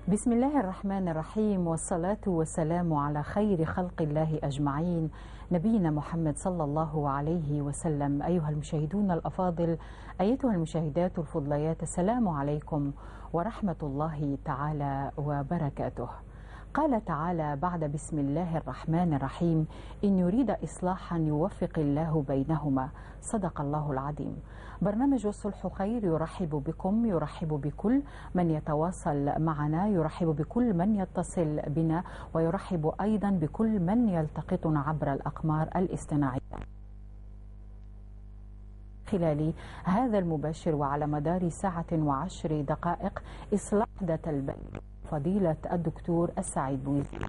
بسم الله الرحمن الرحيم، والصلاة والسلام على خير خلق الله أجمعين، نبينا محمد صلى الله عليه وسلم. أيها المشاهدون الأفاضل، أيتها المشاهدات الفضليات، السلام عليكم ورحمة الله تعالى وبركاته. قال تعالى بعد بسم الله الرحمن الرحيم: إن يريد إصلاحا يوفق الله بينهما، صدق الله العظيم. برنامج الصلح خير يرحب بكم، يرحب بكل من يتواصل معنا، يرحب بكل من يتصل بنا، ويرحب أيضا بكل من يلتقطنا عبر الأقمار الاصطناعية خلال هذا المباشر. وعلى مدار ساعة و10 دقائق إصلاح ذات البين فضيلة الدكتور السعيد بويزري،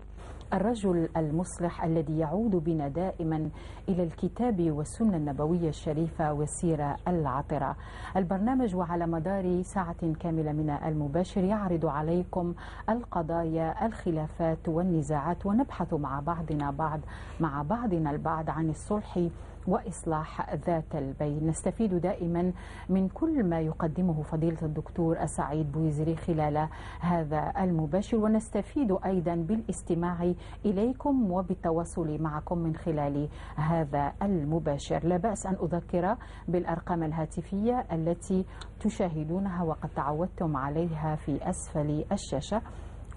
الرجل المصلح الذي يعود بنا دائما إلى الكتاب والسنة النبوية الشريفة والسيرة العطرة. البرنامج وعلى مدار ساعة كاملة من المباشر يعرض عليكم القضايا، الخلافات والنزاعات، ونبحث مع بعضنا البعض عن الصلح وإصلاح ذات البين. نستفيد دائما من كل ما يقدمه فضيلة الدكتور السعيد بويزري خلال هذا المباشر، ونستفيد أيضا بالاستماع إليكم وبالتواصل معكم من خلال هذا المباشر. لا بأس أن أذكر بالأرقام الهاتفية التي تشاهدونها وقد تعودتم عليها في أسفل الشاشة،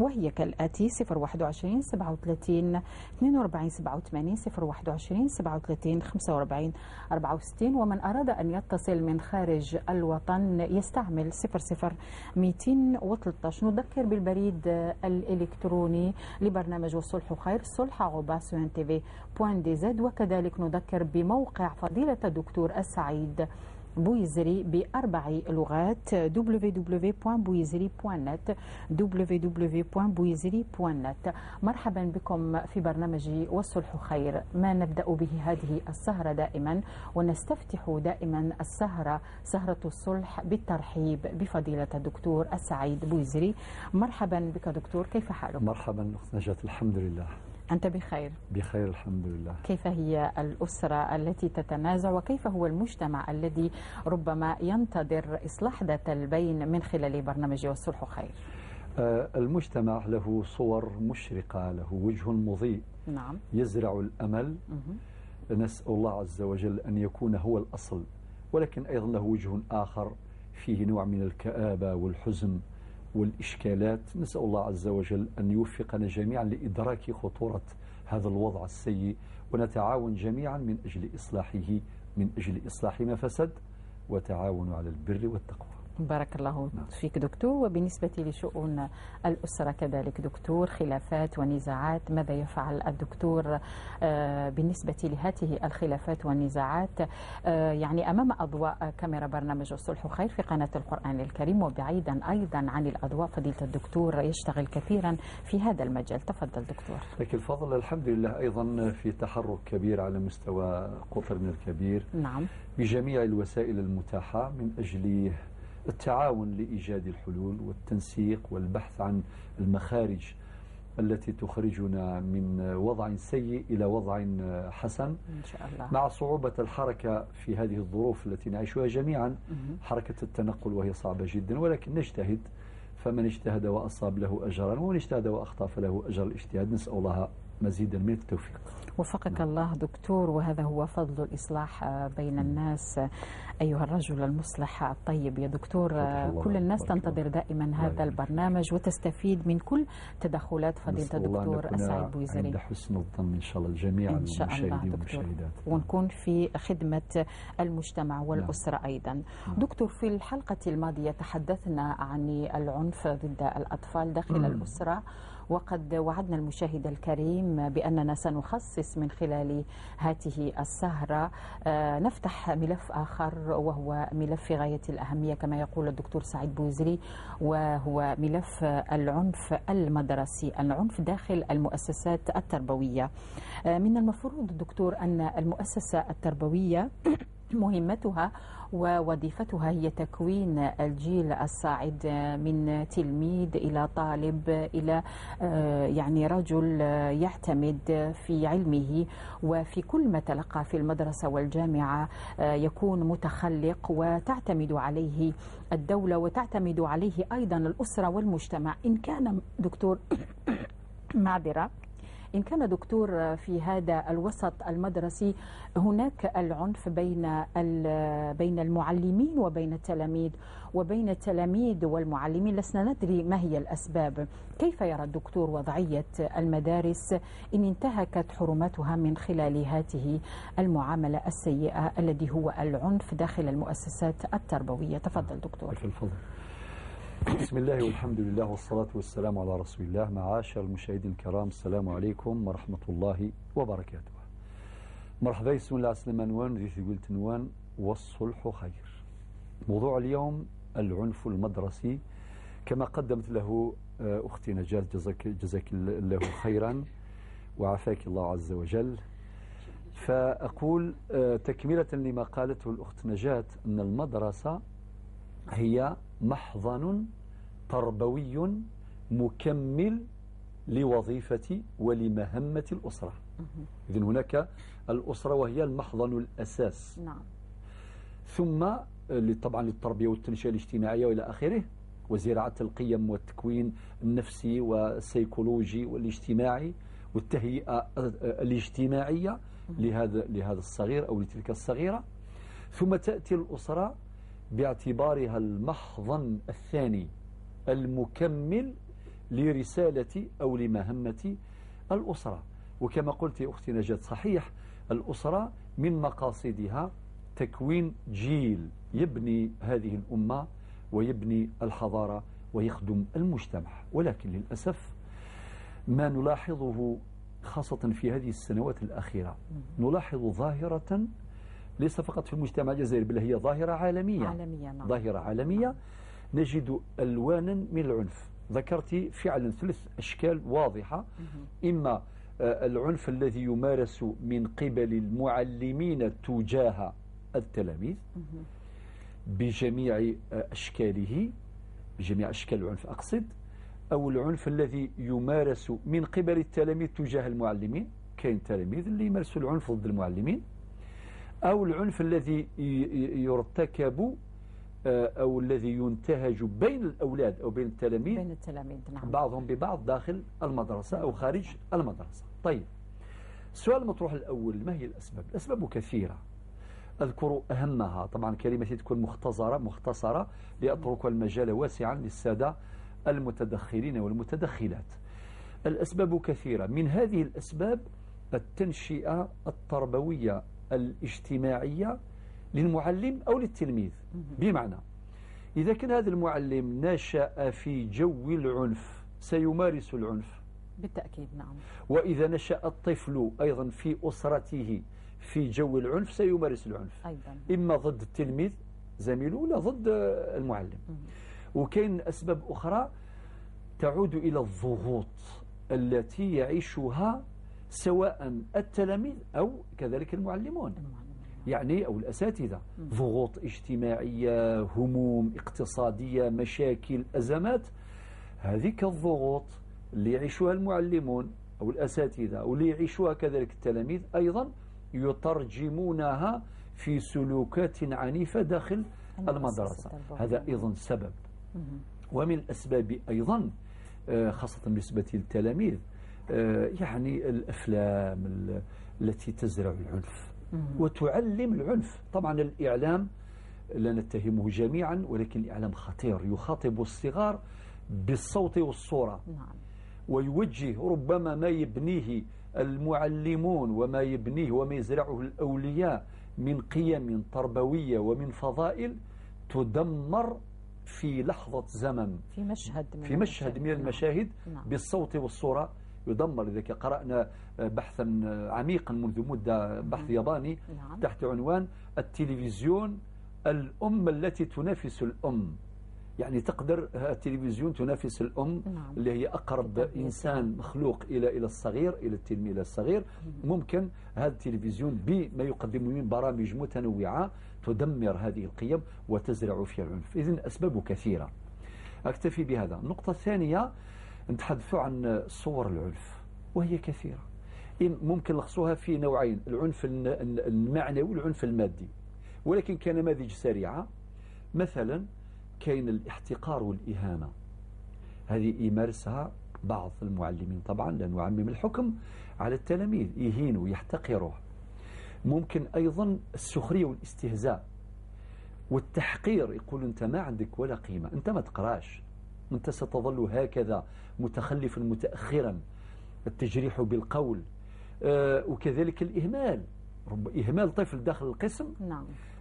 وهي كالآتي: 021 37 42 87 021 37 45 64. ومن أراد أن يتصل من خارج الوطن يستعمل 00 213. نذكر بالبريد الإلكتروني لبرنامج الصلح خير، صلح@suntv.dz، وكذلك نذكر بموقع فضيلة الدكتور السعيد بويزري ب4 لغات: www.bouizri.net www.bouizri.net. مرحبا بكم في برنامج والصلح خير، ما نبدأ به هذه السهرة دائما، ونستفتح دائما السهرة، سهرة الصلح، بالترحيب بفضيلة الدكتور السعيد بويزري. مرحبا بك دكتور، كيف حالك؟ مرحبا أخت نجاة، الحمد لله. أنت بخير؟ بخير الحمد لله. كيف هي الأسرة التي تتنازع، وكيف هو المجتمع الذي ربما ينتظر إصلاح ذات البين من خلال برنامج والصلح خير؟ المجتمع له صور مشرقة، له وجه مضيء، نعم، يزرع الأمل. نسأل الله عز وجل أن يكون هو الأصل، ولكن أيضا له وجه آخر فيه نوع من الكآبة والحزن والإشكالات. نسأل الله عز وجل أن يوفقنا جميعا لإدراك خطورة هذا الوضع السيء، ونتعاون جميعا من أجل إصلاح ما فسد، وتعاونوا على البر والتقوى. بارك الله فيك دكتور. وبالنسبة لشؤون الأسرة كذلك دكتور، خلافات ونزاعات، ماذا يفعل الدكتور بالنسبة لهذه الخلافات والنزاعات؟ يعني أمام أضواء كاميرا برنامج الصلح خير في قناة القرآن الكريم، وبعيدا أيضا عن الأضواء فضيلة الدكتور يشتغل كثيرا في هذا المجال. تفضل دكتور. لك الفضل. الحمد لله أيضا في تحرك كبير على مستوى قطرنا الكبير، نعم، بجميع الوسائل المتاحة من أجل التعاون لإيجاد الحلول والتنسيق والبحث عن المخارج التي تخرجنا من وضع سيء إلى وضع حسن إن شاء الله، مع صعوبة الحركة في هذه الظروف التي نعيشها جميعا. حركة التنقل وهي صعبة جدا، ولكن نجتهد، فمن اجتهد وأصاب له أجران، ومن اجتهد وأخطأ فله أجر الاجتهاد. نسأل الله مزيدا من التوفيق. وفقك الله دكتور، وهذا هو فضل الإصلاح بين الناس. أيها الرجل المصلح الطيب يا دكتور، كل الناس تنتظر دائما هذا البرنامج وتستفيد من كل تدخلات فضيلة الدكتور السعيد بويزري. عند حسن الظن إن شاء الله الجميع المشاهدين والمشاهدات، ونكون في خدمة المجتمع والأسرة أيضا. دكتور، في الحلقة الماضية تحدثنا عن العنف ضد الأطفال داخل الأسرة، وقد وعدنا المشاهد الكريم بأننا سنخصص من خلال هذه السهرة نفتح ملف آخر، وهو ملف في غاية الأهمية كما يقول الدكتور سعيد بويزري، وهو ملف العنف المدرسي، العنف داخل المؤسسات التربوية. من المفروض دكتور أن المؤسسة التربوية مهمتها ووظيفتها هي تكوين الجيل الصاعد من تلميذ إلى طالب إلى يعني رجل يعتمد في علمه، وفي كل ما تلقى في المدرسة والجامعة يكون متخلق، وتعتمد عليه الدولة وتعتمد عليه أيضا الأسرة والمجتمع. إن كان دكتور معذرة، إن كان دكتور في هذا الوسط المدرسي هناك العنف بين المعلمين وبين التلاميذ، وبين التلاميذ والمعلمين لسنا ندري ما هي الأسباب. كيف يرى الدكتور وضعية المدارس إن انتهكت حرماتها من خلال هذه المعاملة السيئة الذي هو العنف داخل المؤسسات التربوية؟ تفضل دكتور. بسم الله والحمد لله والصلاة والسلام على رسول الله. معاشر المشاهدين الكرام، السلام عليكم ورحمة الله وبركاته. مرحبا، بسم الله سلمان وان ذي قلت نوان والصلح خير. موضوع اليوم العنف المدرسي كما قدمت له أختي نجاة، جزاك الله خيرا وعافاك الله عز وجل. فأقول تكملة لما قالته الأخت نجاة أن المدرسة هي محضن تربوي مكمل لوظيفة ولمهمة الأسرة. إذن هناك الأسرة وهي المحضن الأساس. نعم. ثم طبعا للتربية والتنشئة الاجتماعية وإلى آخره، وزراعة القيم والتكوين النفسي والسيكولوجي والاجتماعي والتهيئة الاجتماعية لهذا الصغير أو لتلك الصغيرة. ثم تأتي الأسرة باعتبارها المحضن الثاني المكمل لرسالة أو لمهمة الأسرة. وكما قلت يا أختي نجاة صحيح، الأسرة من مقاصدها تكوين جيل يبني هذه الأمة ويبني الحضارة ويخدم المجتمع. ولكن للأسف ما نلاحظه خاصة في هذه السنوات الأخيرة، نلاحظ ظاهرة ليس فقط في المجتمع الجزائري بل هي ظاهرة عالمية. نعم. ظاهرة عالمية. نجد ألوانا من العنف. ذكرت فعلا 3 أشكال واضحة. إما العنف الذي يمارس من قبل المعلمين تجاه التلاميذ بجميع أشكاله، بجميع أشكال العنف أقصد، أو العنف الذي يمارس من قبل التلاميذ تجاه المعلمين، كاين تلاميذ اللي يمارسوا العنف ضد المعلمين، أو العنف الذي يرتكب أو الذي ينتهج بين الأولاد أو بين التلاميذ نعم. بعضهم ببعض داخل المدرسة أو خارج المدرسة. طيب، السؤال المطروح الأول، ما هي الأسباب؟ الأسباب كثيرة، أذكر أهمها. طبعا كلمتي تكون مختصرة لأترك المجال واسعا للسادة المتدخلين والمتدخلات. الأسباب كثيرة. من هذه الأسباب التنشئة التربوية الاجتماعية للمعلم أو للتلميذ. بمعنى إذا كان هذا المعلم نشأ في جو العنف سيمارس العنف بالتأكيد. نعم. وإذا نشأ الطفل أيضا في أسرته في جو العنف سيمارس العنف أيضا، إما ضد التلميذ زميله ولا ضد المعلم. وكاين أسباب أخرى تعود إلى الضغوط التي يعيشها سواء التلاميذ أو كذلك المعلمون، يعني أو الأساتذة. ضغوط اجتماعية، هموم اقتصادية، مشاكل، أزمات. هذه الضغوط اللي يعيشها المعلمون أو الأساتذة أو اللي يعيشها كذلك التلاميذ أيضا يترجمونها في سلوكات عنيفة داخل المدرسة. هذا أيضا سبب. ومن الأسباب أيضا خاصة بالنسبة للتلاميذ يعني الأفلام التي تزرع العنف وتعلم العنف. طبعا الإعلام لا نتهمه جميعا، ولكن الإعلام خطير، يخاطب الصغار بالصوت والصورة. ويوجه ربما ما يبنيه المعلمون وما يبنيه وما يزرعه الأولياء من قيم تربوية ومن فضائل تدمر في لحظة زمن، في مشهد من المشاهد بالصوت والصورة يدمر. إذا قرأنا بحثا عميقا منذ مدة، بحث ياباني تحت عنوان التلفزيون الأم التي تنافس الأم، يعني تقدر التلفزيون تنافس الأم اللي هي أقرب إنسان مخلوق إلى الصغير، إلى التلميذ الصغير. ممكن هذا التلفزيون بما يقدم من برامج متنوعة تدمر هذه القيم وتزرع فيها العنف. إذن أسباب كثيرة. أكتفي بهذا. النقطة الثانية نتحدث عن صور العنف وهي كثيرة. ممكن نلخصوها في نوعين: العنف المعنوي والعنف المادي، ولكن كنماذج سريعة. مثلا كاين الاحتقار والإهانة، هذه يمارسها بعض المعلمين، طبعا لا نعمم الحكم على التلاميذ، يهين ويحتقره. ممكن أيضا السخرية والاستهزاء والتحقير، يقول أنت ما عندك ولا قيمة، أنت ما تقراش، أنت ستظل هكذا متخلفا متأخرا. التجريح بالقول، وكذلك الإهمال، إهمال طفل داخل القسم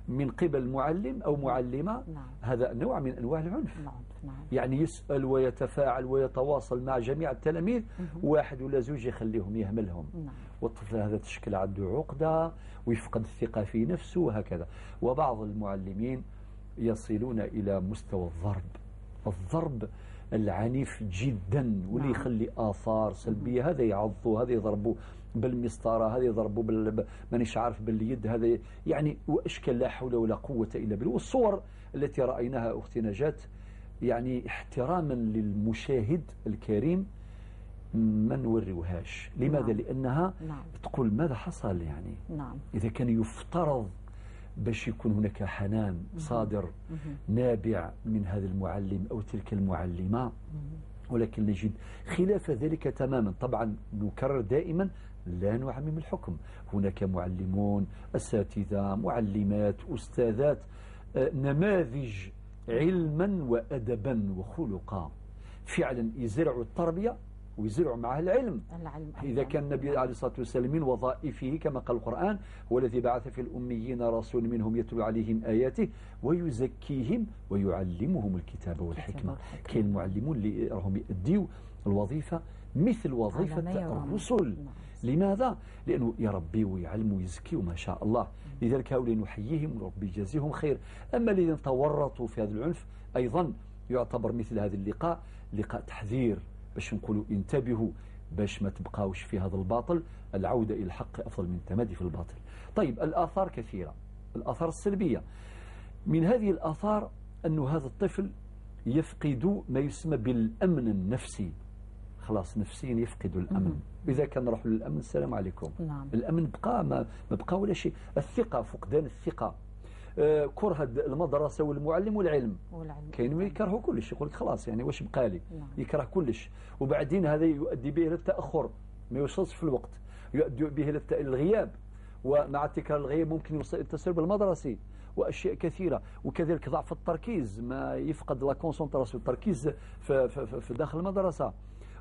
من قبل معلم أو معلمة، هذا نوع من أنواع العنف. يعني يسأل ويتفاعل ويتواصل مع جميع التلاميذ، واحد ولا زوج يخليهم يهملهم، والطفل هذا تشكل عنده عقدة ويفقد الثقة في نفسه وهكذا. وبعض المعلمين يصلون إلى مستوى الضرب العنيف جدا، واللي يخلي آثار سلبية. هذا يعضه، هذا يضربه بالمسطرة، هذا يضربه مانيش عارف باليد، هذا يعني وأشكال لا حول ولا قوة إلا بالله. والصور التي رأيناها أختي نجاة يعني احتراما للمشاهد الكريم ما نوريوهاش. لماذا؟ لأنها تقول ماذا حصل. يعني إذا كان يفترض باش يكون هناك حنان صادر نابع من هذا المعلم أو تلك المعلمة، ولكن نجد خلاف ذلك تماما. طبعا نكرر دائما لا نعمم الحكم، هناك معلمون، أساتذة، معلمات، أستاذات، نماذج علما وأدبا وخلقا فعلا يزرعوا التربية ويزرعوا معها العلم. إذا كان النبي عليه الصلاة والسلام من وظائفه كما قال القرآن: والذي بعث في الأميين رسول منهم يتلو عليهم آياته ويزكيهم ويعلمهم الكتاب والحكمة. كاين المعلمون اللي راهم يؤديوا الوظيفة مثل وظيفة الرسل. لماذا؟ لأنه يربي ويعلم ويزكي وما شاء الله. لذلك هؤلاء نحييهم وربي يجازيهم خير. أما الذين تورطوا في هذا العنف أيضا يعتبر مثل هذا اللقاء لقاء تحذير، باش نقولوا انتبهوا باش ما تبقاوش في هذا الباطل. العودة إلى الحق أفضل من التمادي في الباطل. طيب، الآثار كثيرة، الآثار السلبية. من هذه الآثار أن هذا الطفل يفقد ما يسمى بالأمن النفسي. خلاص نفسيا يفقد الأمن. إذا كان نروح للأمن السلام عليكم، الأمن بقى ما بقى ولا شيء. الثقة، فقدان الثقة، كره المدرسة والمعلم والعلم. كاين يكرهوا كلش، يقول لك خلاص يعني واش بقى لي، يكره كلش. وبعدين هذا يؤدي به إلى التأخر، ما يوصلش في الوقت، يؤدي به إلى الغياب، ومع تكرار الغياب ممكن يوصل إلى التسرب المدرسي وأشياء كثيرة. وكذلك ضعف التركيز، ما يفقد لا كونسنتراسيون، التركيز في داخل المدرسة،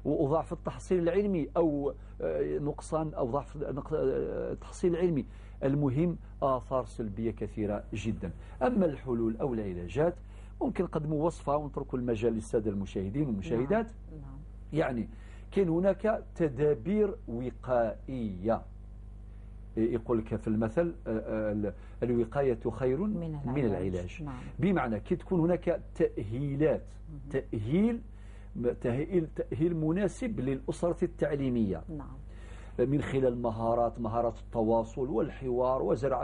وضعف التحصيل العلمي أو نقصان أو ضعف التحصيل العلمي. المهم آثار سلبية كثيرة جدا. أما الحلول أو العلاجات ممكن نقدموا وصفة ونتركوا المجال للسادة المشاهدين والمشاهدات. يعني كان هناك تدابير وقائية. يقول لك في المثل: الوقاية خير من العلاج. بمعنى كي تكون هناك تأهيلات، تأهيل مناسب للأسرة التعليمية، من خلال مهارات التواصل والحوار وزرع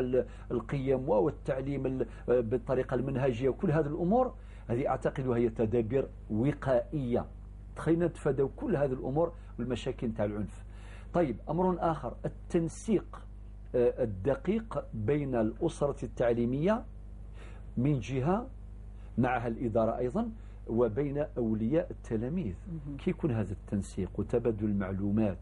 القيم والتعليم بالطريقة المنهجية، وكل هذه الأمور هذه أعتقد هي تدابير وقائية تخلينا نتفادوا كل هذه الأمور والمشاكل تاع العنف. طيب، أمر آخر: التنسيق الدقيق بين الأسرة التعليمية من جهة، معها الإدارة أيضا، وبين أولياء التلاميذ. كي يكون هذا التنسيق وتبادل المعلومات،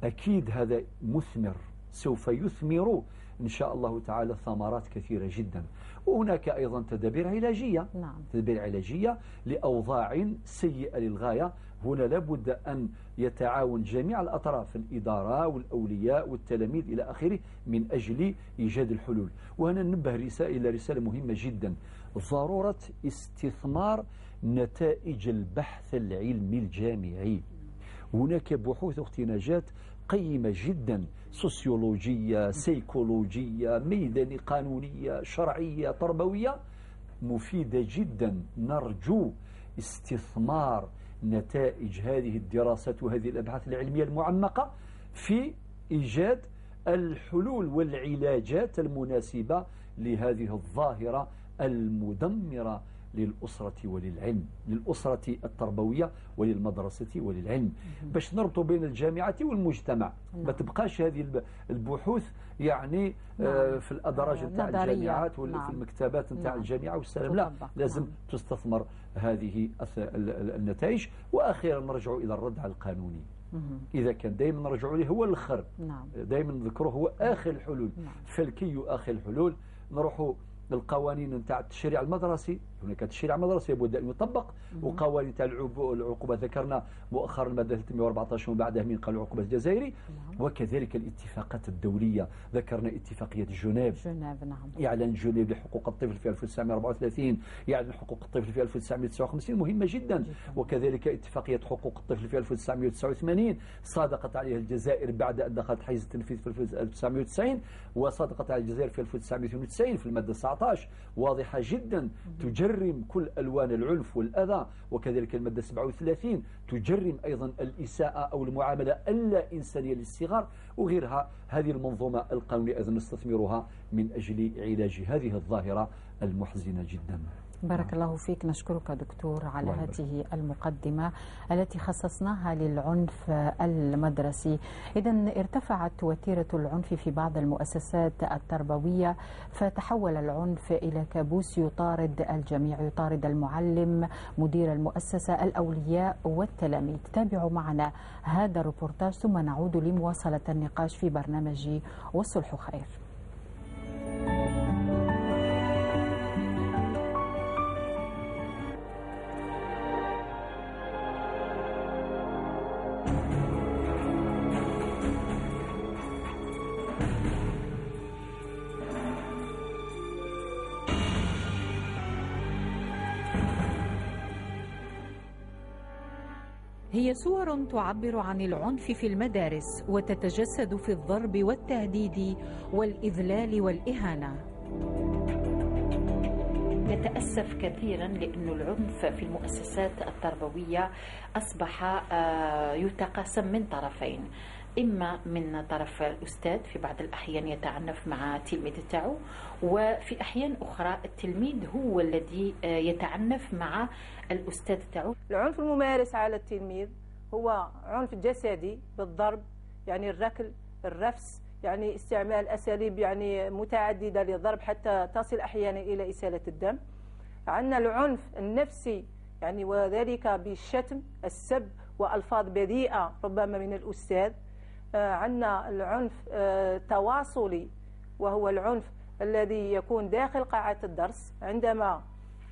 أكيد هذا مثمر، سوف يثمر إن شاء الله تعالى ثمرات كثيرة جدا. وهناك أيضا تدابير علاجية. تدابير علاجية لأوضاع سيئة للغاية. هنا لابد أن يتعاون جميع الأطراف، الإدارة والأولياء والتلاميذ إلى آخره، من أجل إيجاد الحلول. وهنا ننبه إلى رسالة مهمة جدا: ضرورة استثمار نتائج البحث العلمي الجامعي. هناك بحوث أختي نجاة قيمة جدا، سوسيولوجية، سيكولوجية، ميدانية، قانونية، شرعية، تربوية، مفيدة جدا. نرجو استثمار نتائج هذه الدراسات وهذه الأبحاث العلمية المعمقة في إيجاد الحلول والعلاجات المناسبة لهذه الظاهرة المدمرة للأسرة وللعلم، للأسرة التربوية وللمدرسة وللعلم، باش نربط بين الجامعة والمجتمع. ما تبقاش هذه البحوث يعني في الأدراج نتاع الجامعات ولا في المكتبات نتاع الجامعة والسلام. لا، لازم تستثمر هذه النتائج. وأخيرا نرجع إلى الردع القانوني. إذا كان دائما نرجع له هو الخر، دائما نذكره هو آخر الحلول، فالكي آخر الحلول. نروحوا القوانين نتاع التشريع المدرسي، هناك تشريع مدرسي يبدا أن يطبق، وقوانين نتاع العقوبة ذكرنا مؤخرا المادة 314 وبعدها من قانون العقوبة الجزائري، وكذلك الاتفاقات الدولية. ذكرنا اتفاقية جنيف، يعلن جنيف لحقوق الطفل في 1934، يعلن حقوق الطفل في 1959 مهمة جدا، وكذلك اتفاقية حقوق الطفل في 1989 صادقت عليها الجزائر بعد أن دخلت حيز التنفيذ في 1990، وصادقت على الجزائر في 1992 في المادة 19 واضحة جدا تجرم كل ألوان العنف والأذى، وكذلك المادة 37 تجرم أيضا الإساءة أو المعاملة اللا إنسانية للصغار وغيرها. هذه المنظومة القانونية أيضا نستثمرها من أجل علاج هذه الظاهرة المحزنة جدا. بارك الله فيك. نشكرك دكتور على هذه المقدمة التي خصصناها للعنف المدرسي. إذن ارتفعت وتيرة العنف في بعض المؤسسات التربوية، فتحول العنف إلى كابوس يطارد الجميع، يطارد المعلم، مدير المؤسسة، الأولياء والتلاميذ. تابعوا معنا هذا الريبورتاج ثم نعود لمواصلة النقاش في برنامج والصلح خير. هي صور تعبر عن العنف في المدارس وتتجسد في الضرب والتهديد والإذلال والإهانة. نتأسف كثيرا لأن العنف في المؤسسات التربوية أصبح يتقاسم من طرفين، إما من طرف الأستاذ في بعض الأحيان يتعنف مع تلميذ تاعو، وفي أحيان أخرى التلميذ هو الذي يتعنف مع الأستاذ تاعو. العنف الممارس على التلميذ هو عنف جسدي بالضرب، يعني الركل، الرفس، يعني استعمال أساليب يعني متعددة للضرب حتى تصل أحيانا إلى إسالة الدم. عندنا العنف النفسي، يعني وذلك بالشتم، السب وألفاظ بذيئة ربما من الأستاذ. عندنا العنف التواصلي، وهو العنف الذي يكون داخل قاعة الدرس عندما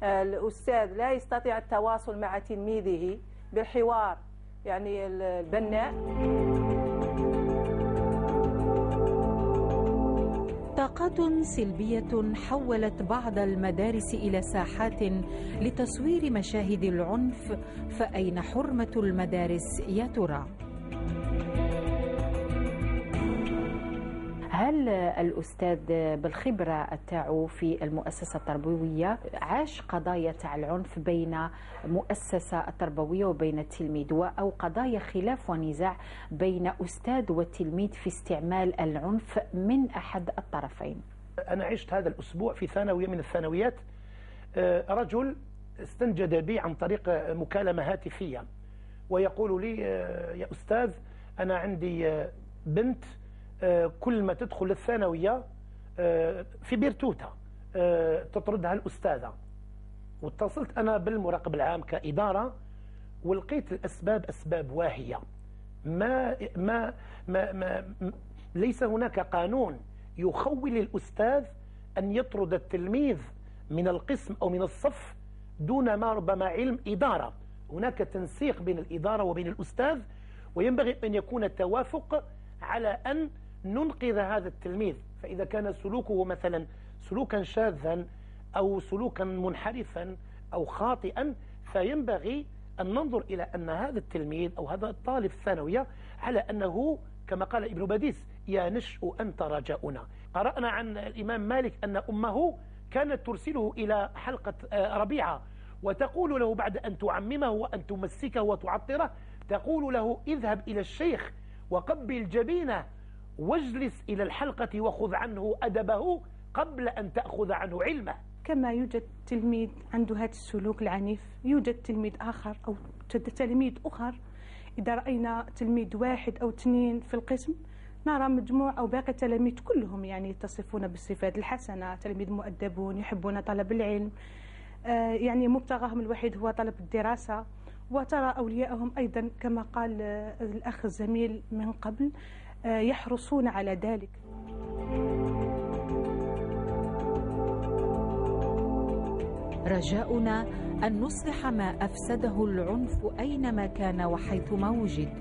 الأستاذ لا يستطيع التواصل مع تلميذه بالحوار يعني البناء. طاقات سلبية حولت بعض المدارس إلى ساحات لتصوير مشاهد العنف، فأين حرمة المدارس يا ترى؟ هل الأستاذ بالخبرة تاعو في المؤسسة التربوية عاش قضايا تاع العنف بين مؤسسة التربوية وبين التلميذ، أو قضايا خلاف ونزاع بين أستاذ والتلميذ في استعمال العنف من أحد الطرفين؟ أنا عشت هذا الأسبوع في ثانوية من الثانويات، رجل استنجد بي عن طريق مكالمة هاتفية ويقول لي يا أستاذ أنا عندي بنت كل ما تدخل الثانوية في بيرتوتة تطردها الأستاذة. واتصلت أنا بالمراقب العام كإدارة ولقيت الأسباب أسباب واهية. ليس هناك قانون يخول الأستاذ أن يطرد التلميذ من القسم أو من الصف دون ما ربما علم إدارة. هناك تنسيق بين الإدارة وبين الأستاذ، وينبغي أن يكون توافق على أن ننقذ هذا التلميذ. فإذا كان سلوكه مثلا سلوكا شاذا أو سلوكا منحرفا أو خاطئا، فينبغي أن ننظر إلى أن هذا التلميذ أو هذا الطالب الثانوية على أنه كما قال ابن باديس يا نشأ أنت رجاؤنا. قرأنا عن الإمام مالك أن أمه كانت ترسله إلى حلقة ربيعة وتقول له بعد أن تعممه وأن تمسكه وتعطره، تقول له اذهب إلى الشيخ وقبل جبينه واجلس إلى الحلقة وخذ عنه أدبه قبل أن تأخذ عنه علمه. كما يوجد تلميذ عنده هذا السلوك العنيف، يوجد تلميذ آخر أو تلاميذ أخر. إذا رأينا تلميذ واحد أو اثنين في القسم نرى مجموع أو باقي التلاميذ كلهم يعني يتصفون بالصفات الحسنة، تلاميذ مؤدبون يحبون طلب العلم، يعني مبتغاهم الوحيد هو طلب الدراسة. وترى أولياءهم أيضا كما قال الأخ الزميل من قبل يحرصون على ذلك. رجاؤنا أن نصلح ما أفسده العنف أينما كان وحيثما وجد،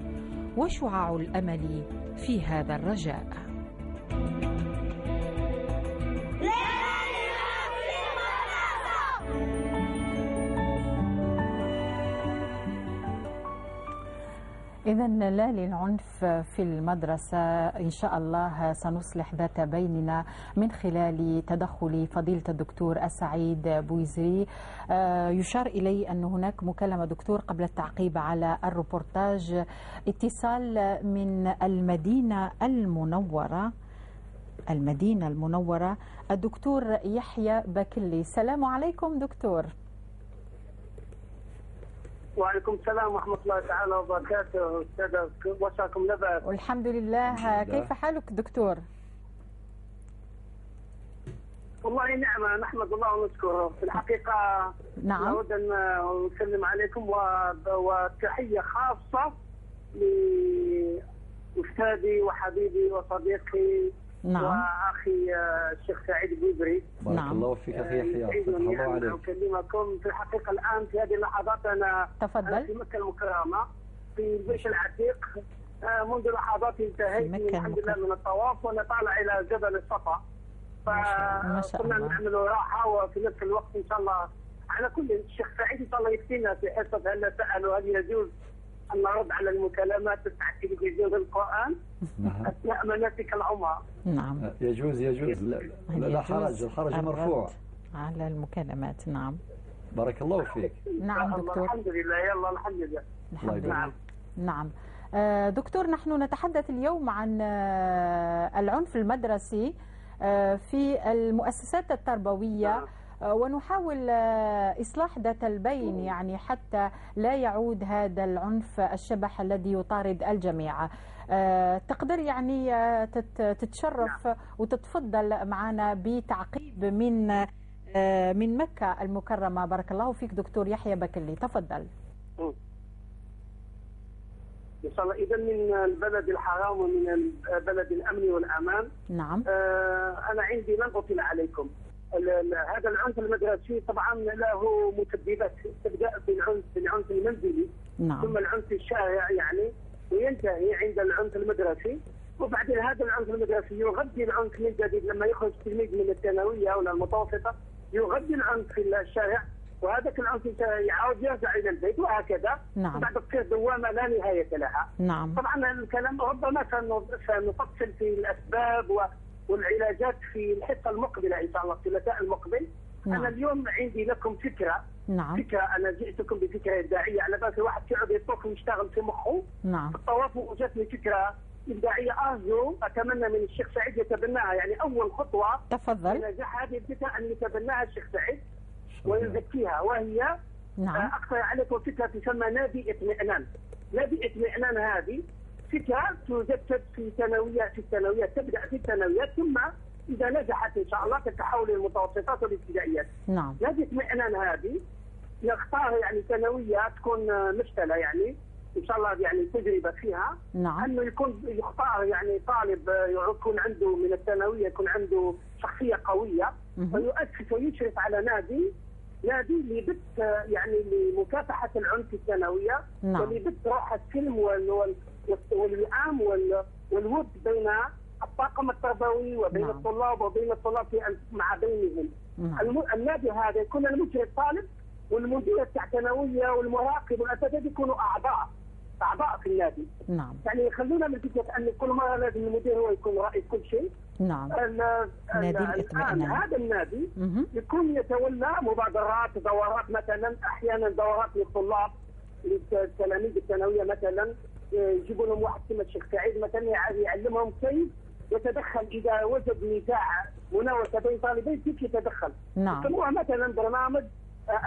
وشعاع الأمل في هذا الرجاء. إذن لا للعنف في المدرسة، إن شاء الله سنصلح ذات بيننا من خلال تدخل فضيلة الدكتور السعيد بويزري. يشار إلي أن هناك مكالمة دكتور قبل التعقيب على الروبورتاج. اتصال من المدينة المنورة الدكتور يحيى بكلي. السلام عليكم دكتور. وعليكم السلام ورحمة الله تعالى وبركاته. أستاذ وشاكم لباس. والحمد لله. كيف حالك دكتور؟ والله نعمة، نحمد الله ونشكره. في الحقيقة نعم، نود أن نسلم عليكم وتحية خاصة لأستاذي وحبيبي وصديقي نعم، وأخي الشيخ سعيد بويزري. بارك الله فيك أخي يحيى. يسعدني أن أكلمكم. في الحقيقة الآن في هذه اللحظات أنا في مكة المكرمة في البيت العتيق. منذ لحظات انتهيت الحمد لله من الطواف وأنا طالع إلى جبل الصفا، فكنا نعمل راحة وفي نفس الوقت إن شاء الله على كل الشيخ سعيد إن شاء الله يفتينا في حصة هل سألوا هل يجوز أن نرد على المكالمات تسعى تلفزيون القرآن أثناء مناسك العمرة. نعم يجوز. لا حرج، الحرج مرفوع على المكالمات. نعم بارك الله فيك. نعم دكتور. الحمد لله. يلا الحمد لله. الحمد لله. نعم دكتور، نحن نتحدث اليوم عن العنف المدرسي في المؤسسات التربوية، ونحاول إصلاح ذات البين يعني حتى لا يعود هذا العنف الشبح الذي يطارد الجميع. تقدر يعني تتشرف وتتفضل معنا بتعقيب من مكة المكرمة. بارك الله فيك دكتور يحيى بكلي، تفضل. إن شاء الله. إذا من البلد الحرام ومن بلد الأمن والأمان. نعم. أنا عندي لن أطيل عليكم. هذا العنف المدرسي طبعا له مسببات، تبدأ بالعنف المنزلي. نعم. ثم العنف الشارع يعني، وينتهي عند العنف المدرسي. وبعدين هذا العنف المدرسي يغذي العنف من جديد لما يخرج تلميذ من الثانوية أو المتوسطة، يغذي العنف في الشارع، وهذاك العنف يعود يرجع إلى البيت وهكذا. نعم. بعد تصير دوامة لا نهاية لها. نعم. طبعا الكلام ربما سنفصل في الأسباب والعلاجات في الحصة المقبلة إن شاء الله الثلاثاء المقبل. نعم. أنا اليوم عندي لكم فكرة. نعم. فكرة، أنا جئتكم بفكرة إبداعية على بال الواحد يقعد يطوف ويشتغل في مخه. نعم. في الطواف وجاتني فكرة إبداعية أرجو أتمنى من الشيخ سعيد يتبناها، يعني أول خطوة تفضل لنجاح هذه الفكرة أن يتبناها الشيخ سعيد ويزكيها، وهي نعم. أقترح عليكم فكرة تسمى نادي اطمئنان. نادي اطمئنان هذه فكرة تجدد في الثانويات، تبدأ في الثانويات ثم إذا نجحت إن شاء الله تتحول المتوسطات والابتدائيات. نعم. نادي اطمئنان هذه نختار يعني ثانوية تكون مشتلة، يعني إن شاء الله يعني تجربة فيها. نعم. أنه يختار يعني طالب يكون عنده من الثانوية يكون عنده شخصية قوية ويؤسس ويشرف على نادي لبث يعني لمكافحة العنف الثانوية. نعم. ولبث روح السلم والوئام والود بين الطاقم التربوي وبين نعم. الطلاب وبين الطلاب مع بينهم. نعم. النادي هذا يكون المشرف طالب والمدير الثانوية والمراقب والأساتذة يكونوا أعضاء. اعضاء في النادي. نعم. يعني خلونا من فكره ان كل مره لازم المدير هو يكون رئيس كل شيء. نعم. نادي الان هذا النادي يكون يتولى مبادرات، دورات مثلا، احيانا دورات للطلاب للتلاميذ الثانويه مثلا، يجيبوا لهم واحد كما الشيخ سعيد مثلا يعلمهم كيف يتدخل اذا وجد نزاع مناوشة بين طالبين، كيف يتدخل. نعم. يسموها مثلا برنامج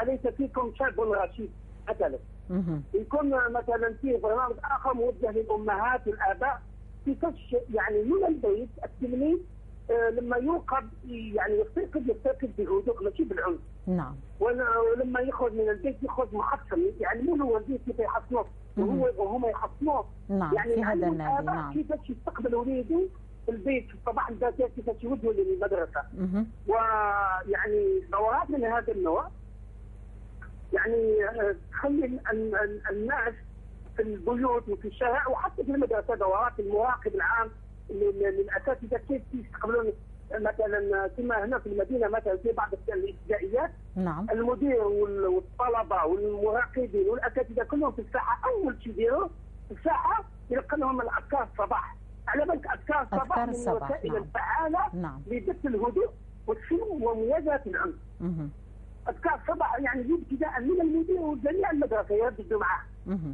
اليس فيكم شاب رشيد مثلا. يكون مثلا فيه برنامج اخر موجه للامهات والاباء، في يعني من البيت التلميذ لما يوقظ يعني يستيقظ بهدوء ماشي بالعنف. نعم. ولما يخرج من البيت يخرج محصن، يعلمونه والديه كيف يحصنوه وهم يحصنوه. نعم. يعني في هذا النادي. نعم. كيفاش يستقبل وليده في البيت في الصباح الباكر، كيفاش يوجهوا للمدرسه. ويعني دورات من هذا النوع يعني تخلي الناس في البيوت وفي الشارع وحتى في المدرسه، دورات المراقب العام للاساتذه كيف يستقبلون مثلا كما هنا في المدينه مثلا في بعض الابتدائيات. نعم. المدير والطلبه والمراقبين والاساتذه كلهم في الساحه، اول شيء يديروا في الساحه يلقى لهم الاذكار الصباح، على بالك اذكار الصباح من الوسائل الفعاله لبث الهدوء والسلم ومواجهه العنف. اذكار الصباح يعني ابتداء من المدير وجميع المدرسه يرددوا معه.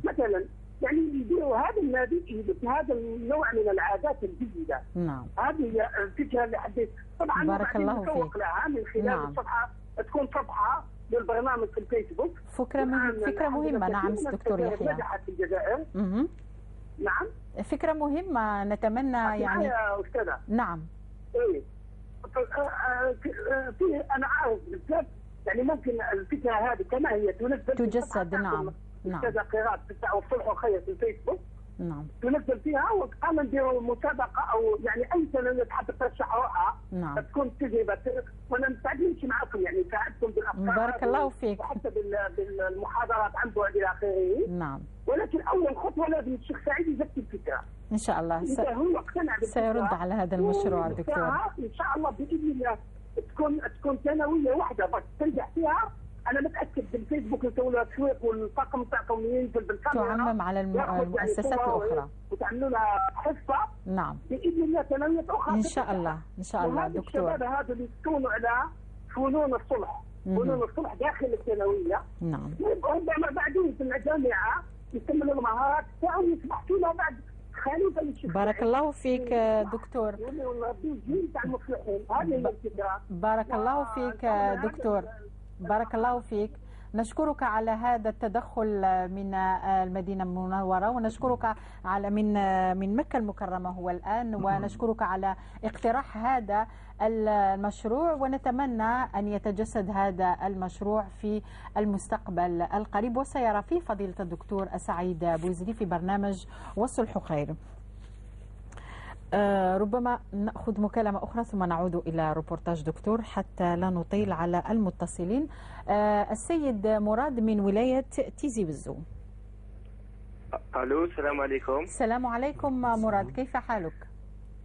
مثلا يعني يديروا هذا النادي يبث هذا النوع من العادات الجيده. نعم. هذه الفكره اللي حبيت طبعا بارك الله فيك. لها من خلال الصفحه، تكون صفحه للبرنامج في الفيسبوك. فكره مهمه. نعم دكتور يحيى. نجحت في الجزائر. نعم. فكره مهمه نتمنى يعني. يا استاذه. نعم. ايه في انا عارف بالذات يعني ممكن الفكره هذه كما هي تجسد. نعم. استاذه قراءه بتاع الصلح والخير في الفيسبوك. نعم. تنزل فيها وقام نديروا مسابقه او يعني اي سنه تحب ترشح روحها. نعم. تكون تجربه وانا مستعدين معكم يعني نساعدكم بالافكار. بارك الله فيك. وحتى بالمحاضرات عن بعد الى اخره. نعم. ولكن اول خطوه لازم الشيخ سعيد يزكي الفكره. ان شاء الله هو اقتنع سيرد على هذا المشروع دكتور. ان شاء الله باذن الله تكون ثانويه واحده بس تنجح فيها. انا متاكد بالفيسبوك يسووا لها تسويق والطاقم تاعكم ينزل بالكاميرا تعمم على المؤسسات الاخرى وتعملوا لها حصه. نعم. باذن الله ثانويه اخرى ان شاء الله. ان شاء الله دكتور. الشباب هذا اللي يسكنوا على فنون الصلح، فنون الصلح داخل الثانويه. نعم. ربما بعدين في الجامعه يكملوا المهارات تاعهم يصبحوا لها بعد خليفه للشيخ. بارك الله فيك دكتور. بارك الله فيك دكتور. بارك الله فيك. نشكرك على هذا التدخل من المدينة المنورة، ونشكرك على من مكة المكرمة هو الآن، ونشكرك على اقتراح هذا المشروع، ونتمنى أن يتجسد هذا المشروع في المستقبل القريب وسيرى فيه فضيلة الدكتور السعيد بويزيدي في برنامج والصلح خير. ربما نأخذ مكالمة أخرى ثم نعود إلى روبورتاج دكتور حتى لا نطيل على المتصلين. السيد مراد من ولاية تيزي وزو. ألو، السلام عليكم. السلام عليكم مراد، كيف حالك؟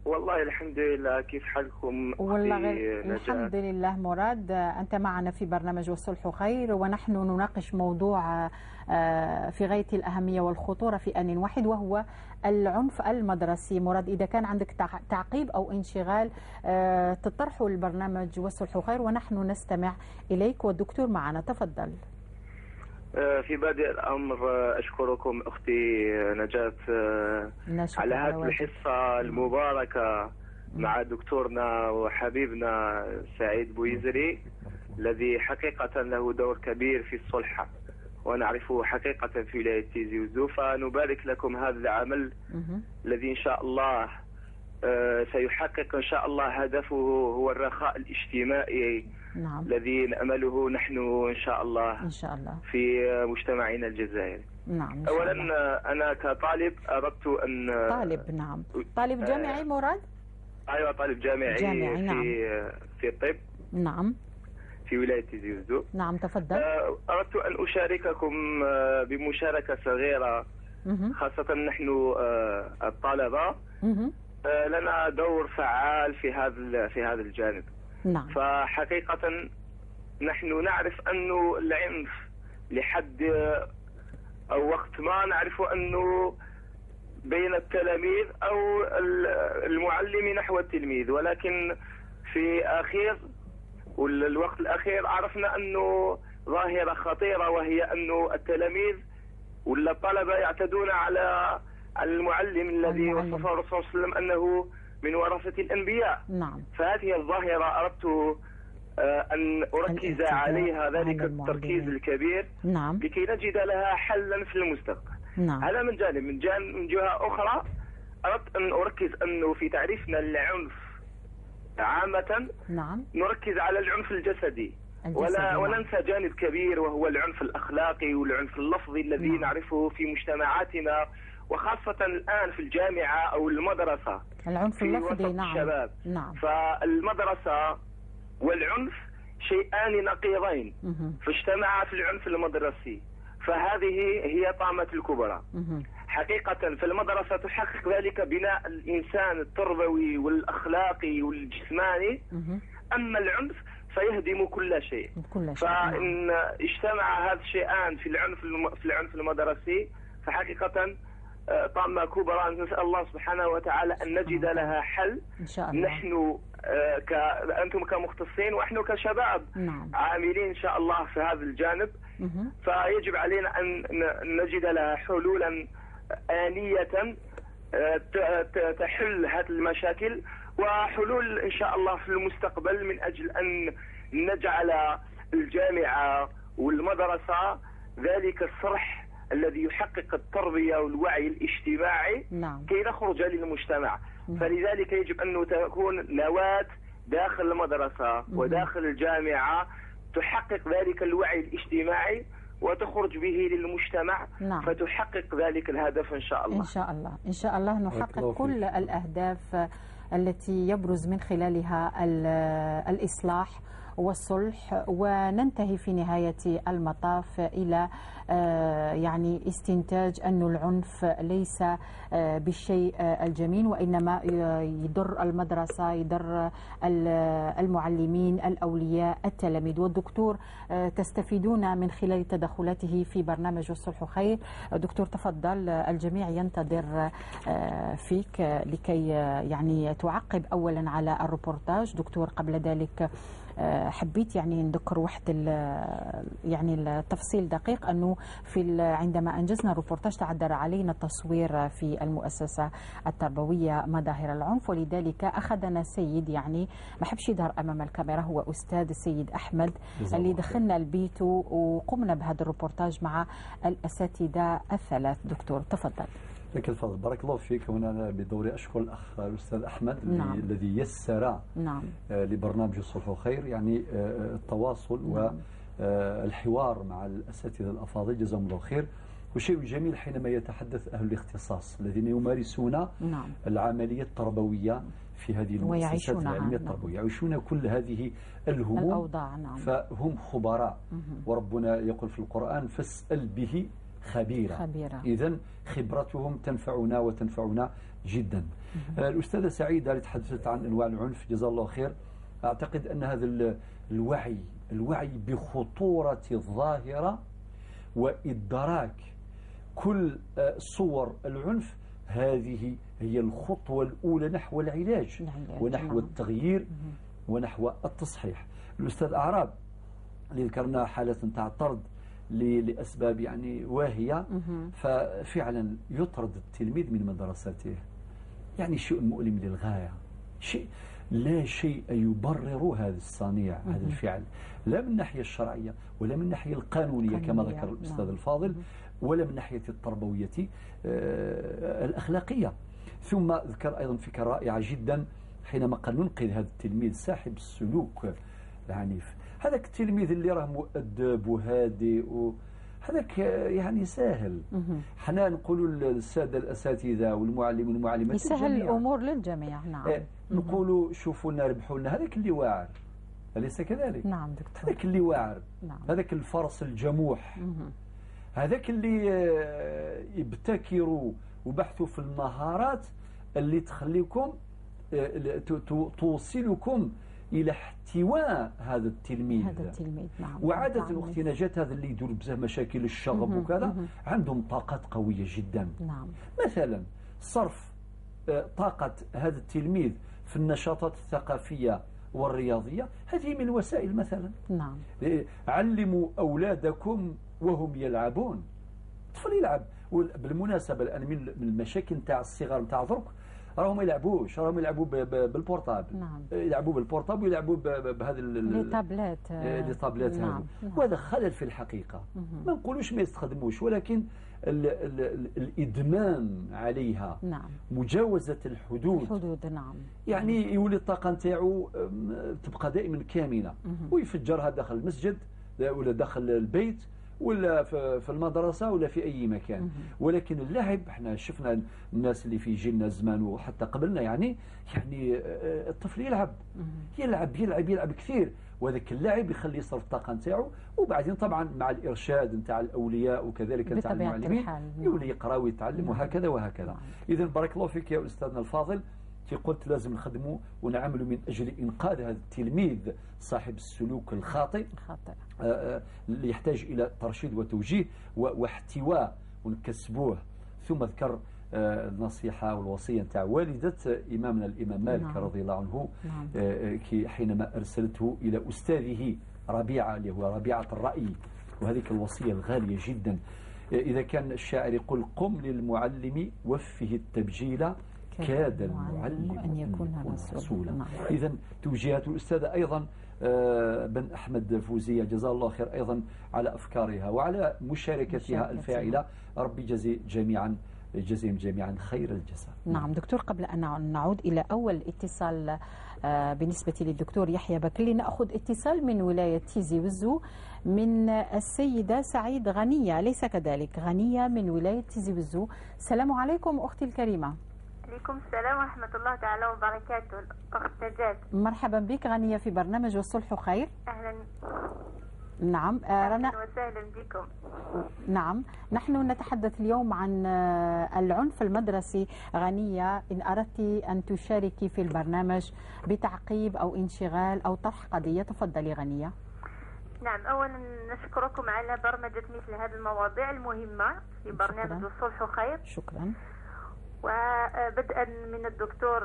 والله الحمد لله، كيف حالكم؟ والله الحمد لله مراد، أنت معنا في برنامج والصلح خير، ونحن نناقش موضوع في غاية الأهمية والخطورة في آن واحد، وهو العنف المدرسي. مراد، إذا كان عندك تعقيب أو انشغال تطرحه البرنامج والصلح خير ونحن نستمع إليك، والدكتور معنا، تفضل. في بادئ الأمر أشكركم أختي نجاة على هذه الحصة المباركة مع دكتورنا وحبيبنا سعيد بويزري، الذي حقيقة له دور كبير في الصلح ونعرفه حقيقة في ولاية تيزي وزو. فنبارك لكم هذا العمل الذي إن شاء الله سيحقق إن شاء الله هدفه هو الرخاء الاجتماعي. نعم. الذي نأمله نحن إن شاء الله في مجتمعنا الجزائري. نعم. أولا أنا كطالب أردت أن نعم. طالب جامعي مراد؟ أيوة، طالب جامعي نعم. في الطب. نعم. في ولاية تيزي وزو. نعم، تفضل. أردت أن أشارككم بمشاركة صغيرة، خاصة نحن الطلبة لنا دور فعال في هذا الجانب. نعم. فحقيقة نحن نعرف أن العنف لحد أو وقت ما نعرف أنه بين التلاميذ أو المعلم نحو التلميذ، ولكن في الوقت الأخير عرفنا أنه ظاهرة خطيرة، وهي أنه التلاميذ ولا الطلبة يعتدون على المعلم الذي وصفه الرسول صلى الله عليه وسلم أنه من ورثة الأنبياء. نعم. فهذه الظاهرة أردت أن أركز عليها ذلك التركيز الكبير. نعم. لكي نجد لها حلا في المستقبل. نعم. هذا من جانب. من جهة أخرى أردت أن أركز أنه في تعريفنا للعنف عامة نعم. نركز على العنف الجسدي وننسى جانب كبير، وهو العنف الأخلاقي والعنف اللفظي الذي نعم. نعرفه في مجتمعاتنا، وخاصة الآن في الجامعة أو المدرسة. العنف اللفظي. نعم. الشباب. نعم. فالمدرسة والعنف شيئان نقيضين، فاجتمعا في العنف المدرسي، فهذه هي طامة الكبرى. حقيقة في المدرسة تحقق ذلك بناء الإنسان التربوي والأخلاقي والجسماني، أما العنف فيهدم كل شيء. فإن اجتمع هذا الشيئان في العنف المدرسي فحقيقة طامة كبرى. نسأل الله سبحانه وتعالى أن نجد لها حل إن شاء الله. نحن أنتم كمختصين ونحن كشباب نعم. عاملين إن شاء الله في هذا الجانب. فيجب علينا أن نجد لها حلولا آنية تحل هذه المشاكل، وحلول إن شاء الله في المستقبل، من أجل أن نجعل الجامعة والمدرسة ذلك الصرح الذي يحقق التربية والوعي الاجتماعي. نعم. كي نخرج للمجتمع. فلذلك يجب أن تكون نواة داخل المدرسة وداخل الجامعة تحقق ذلك الوعي الاجتماعي وتخرج به للمجتمع. نعم. فتحقق ذلك الهدف إن شاء الله. إن شاء الله. إن شاء الله نحقق كل الأهداف التي يبرز من خلالها الإصلاح والصلح، وننتهي في نهاية المطاف إلى يعني استنتاج أن العنف ليس بالشيء الجميل، وإنما يضر المدرسة، يضر المعلمين، الأولياء، التلاميذ. والدكتور تستفيدون من خلال تدخلاته في برنامج الصلح خير. دكتور تفضل، الجميع ينتظر فيك لكي يعني تعقب أولا على الروبورتاج. دكتور، قبل ذلك حبيت يعني نذكر واحد يعني التفصيل دقيق، انه عندما انجزنا الروبورتاج تعذر علينا التصوير في المؤسسه التربويه مظاهر العنف، ولذلك اخذنا سيد يعني ما حبش يظهر امام الكاميرا، هو استاذ السيد احمد اللي دخلنا البيت وقمنا بهذا الروبورتاج مع الاساتذه الثلاث. دكتور تفضل. لك الفضل، بارك الله فيك. وانا بدوري اشكر الاخ الاستاذ احمد نعم. الذي يسر نعم. لبرنامج الصلح والخير يعني التواصل نعم. والحوار مع الاساتذه الافاضل جزاهم الله خير. والشيء الجميل حينما يتحدث اهل الاختصاص الذين يمارسون نعم. العمليه التربويه في هذه المؤسسات العلميه التربويه، يعيشون كل هذه الهموم الاوضاع. نعم. فهم خبراء. وربنا يقول في القرآن: فاسأل به خبيرا. إذن خبرتهم تنفعنا وتنفعنا جدا. الأستاذة سعيدة اللي تحدثت عن أنواع العنف جزا الله خير، أعتقد أن هذا الوعي بخطورة الظاهرة وإدراك كل صور العنف، هذه هي الخطوة الأولى نحو العلاج ونحو التغيير ونحو التصحيح. الأستاذ أعراب اللي ذكرنا حالة نتاع طرد لأسباب يعني واهية، ففعلا يطرد التلميذ من مدرسته، يعني شيء مؤلم للغاية، لا شيء يبرر هذا الصنيع، هذا الفعل، لا من الناحية الشرعية ولا من الناحية القانونية كما ذكر الأستاذ الفاضل، ولا من ناحية التربوية الأخلاقية. ثم ذكر أيضا فكرة رائعة جدا حينما قال ننقذ هذا التلميذ صاحب السلوك العنيف. هذاك التلميذ اللي راه مؤدب وهادئ هذاك يعني سهل. حنا نقولوا للساده الاساتذه والمعلمين والمعلمات يسهل الامور للجميع. نعم. نقولوا شوفوا لنا ربحوا لنا هذاك اللي واعر، أليس كذلك؟ نعم دكتور. هذاك اللي واعر. نعم. هذاك الفرس الجموح. هذاك اللي يبتكروا وبحثوا في المهارات اللي تخليكم توصلكم إلى احتواء هذا التلميذ. نعم. وعادة أختي نجاة هذا اللي يدور بزاف مشاكل الشغب وكذا عندهم طاقات قوية جدا. نعم. مثلا صرف طاقة هذا التلميذ في النشاطات الثقافية والرياضية، هذه من الوسائل مثلا. نعم. علموا أولادكم وهم يلعبون. الطفل يلعب. بالمناسبة الآن من المشاكل نتاع الصغار نتاع درك راهم يلعبوش، راهم يلعبوا بالبورتابل. نعم. يلعبوا بالبورتابل ويلعبوا بهذه التابلات. نعم. وهذا خلل في الحقيقة. ما نقولوش ما يستخدموش، ولكن الإدمان عليها. نعم. مجاوزة الحدود. نعم. يعني يولي الطاقة نتاعو تبقى دائما كامنة، ويفجرها داخل المسجد ولا داخل البيت ولا في المدرسة ولا في أي مكان. ولكن اللعب احنا شفنا الناس اللي في جيلنا زمان وحتى قبلنا يعني الطفل يلعب كثير، وذاك اللعب يخلي يصرف الطاقة نتاعو، وبعدين طبعا مع الإرشاد نتاع الأولياء وكذلك نتاع المعلمين يولي يقرأ ويتعلم وهكذا وهكذا. إذن بارك الله فيك يا أستاذنا الفاضل. قلت لازم نخدموا ونعملوا من أجل إنقاذ هذا التلميذ صاحب السلوك الخاطئ اللي يحتاج إلى ترشيد وتوجيه واحتواء ونكسبوه. ثم ذكر النصيحة والوصية نتاع والدة إمامنا الإمام مالك رضي الله عنه حينما أرسلته إلى أستاذه ربيعة اللي هو ربيعة الرأي، وهذه الوصية الغالية جدا. إذا كان الشاعر يقول قم للمعلم وفه التبجيل كاد المعلم أن يكون رسولا. إذن توجيهات الأستاذة أيضا بن أحمد فوزية جزاه الله خير أيضا على أفكارها وعلى مشاركتها الفاعلة. ربي جزيهم جميعا خير الجزاء. نعم دكتور، قبل أن نعود إلى أول اتصال بالنسبة للدكتور يحيى بكري، نأخذ اتصال من ولاية تيزي وزو من السيدة سعيد غنية، أليس كذلك؟ غنية من ولاية تيزي وزو. السلام عليكم أختي الكريمة. عليكم السلام ورحمة الله تعالى وبركاته. أخت نجاة، مرحبا بك غنية في برنامج والصلح خير. أهلا. نعم أهلا وسهلا بكم. نعم، نحن نتحدث اليوم عن العنف المدرسي. غنية، إن أردت أن تشاركي في البرنامج بتعقيب أو انشغال أو طرح قضية، تفضلي غنية. نعم، أولا نشكركم على برمجة مثل هذه المواضيع المهمة في برنامج والصلح خير. شكرا. وبدءا من الدكتور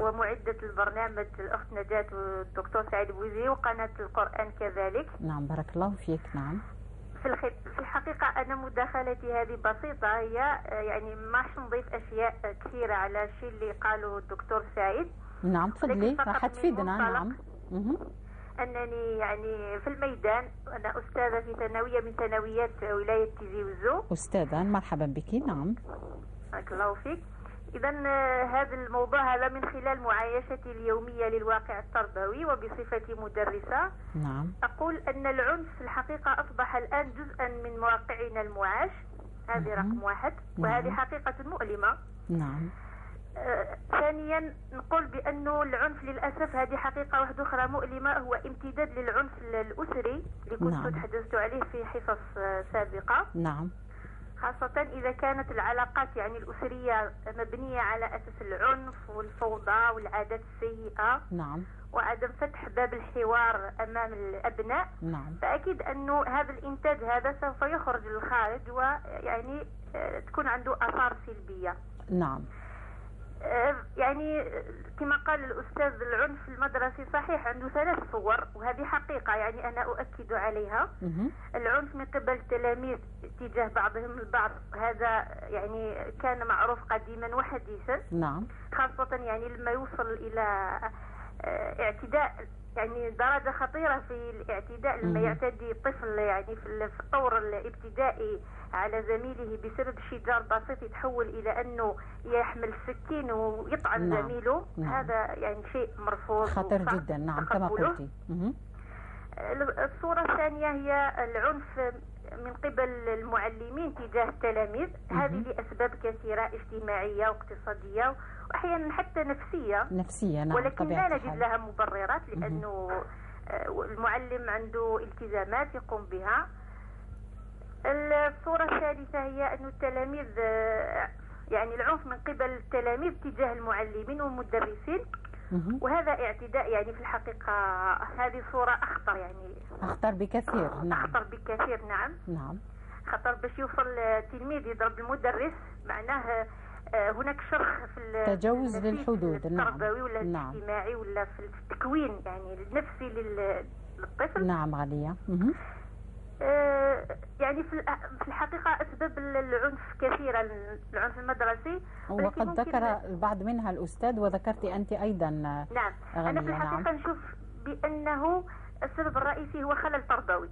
ومعدة البرنامج الأخت نجاة والدكتور سعيد بوزي وقناة القرآن كذلك. نعم بارك الله فيك. نعم، في الحقيقة أنا مداخلتي هذه بسيطة، هي يعني ما نضيف أشياء كثيرة على الشيء اللي قاله الدكتور سعيد. نعم تفضلي، راح تفيدنا. نعم. أنني يعني في الميدان، أنا أستاذة في ثانوية من ثانويات ولاية تيزي وزو. أستاذة، مرحبا بك. نعم بارك الله فيك. إذا هذا الموضوع هذا من خلال معايشتي اليومية للواقع التربوي وبصفتي مدرسة. نعم. أقول أن العنف في الحقيقة أصبح الآن جزءا من مواقعنا المعاش، هذه رقم واحد. وهذه حقيقة مؤلمة. نعم. ثانيا نقول بأنه العنف للأسف هذه حقيقة واحدة أخرى مؤلمة، هو امتداد للعنف الأسري اللي كنت تحدثت عليه في حصص سابقة. نعم. خاصة إذا كانت العلاقات يعني الأسرية مبنية على أساس العنف والفوضى والعادات السيئة. نعم. وعدم فتح باب الحوار أمام الأبناء. نعم. فأكيد أنه هذا الإنتاج هذا سوف يخرج للخارج ويعني تكون عنده آثار سلبية. نعم. يعني كما قال الأستاذ العنف المدرسي صحيح عنده 3 صور، وهذه حقيقة يعني أنا أؤكد عليها. العنف من قبل التلاميذ تجاه بعضهم البعض، هذا يعني كان معروف قديما وحديثا. نعم. خاصة يعني لما يوصل إلى اعتداء، يعني درجة خطيرة في الاعتداء لما يعتدي الطفل يعني في الطور الابتدائي على زميله بسبب شجار بسيط يتحول إلى أنه يحمل السكين ويطعن زميله. هذا يعني شيء مرفوض خطير جدا. نعم كما قلتي. الصورة الثانية هي العنف من قبل المعلمين تجاه التلاميذ. هذه لأسباب كثيرة اجتماعية واقتصادية وأحيانا حتى نفسية. نعم. ولكن لا نجد لها مبررات، لأنه المعلم عنده التزامات يقوم بها. الصورة الثالثة هي أن التلاميذ يعني العنف من قبل التلاميذ تجاه المعلمين والمدرسين، وهذا اعتداء يعني في الحقيقة. هذه صورة أخطر، يعني أخطر بكثير. نعم. أخطر بكثير. نعم. نعم. خطر باش يوصل تلميذ يضرب المدرس، معناه هناك شرخ في تجاوز للحدود. التربوي ولا الاجتماعي ولا في التكوين يعني النفسي للطفل. نعم غالية. يعني في الحقيقة أسباب العنف كثيرة، العنف المدرسي، وقد ذكر البعض منها الأستاذ وذكرت أنت أيضا. نعم. أنا في الحقيقة نشوف بأنه السبب الرئيسي هو خلل تربوي.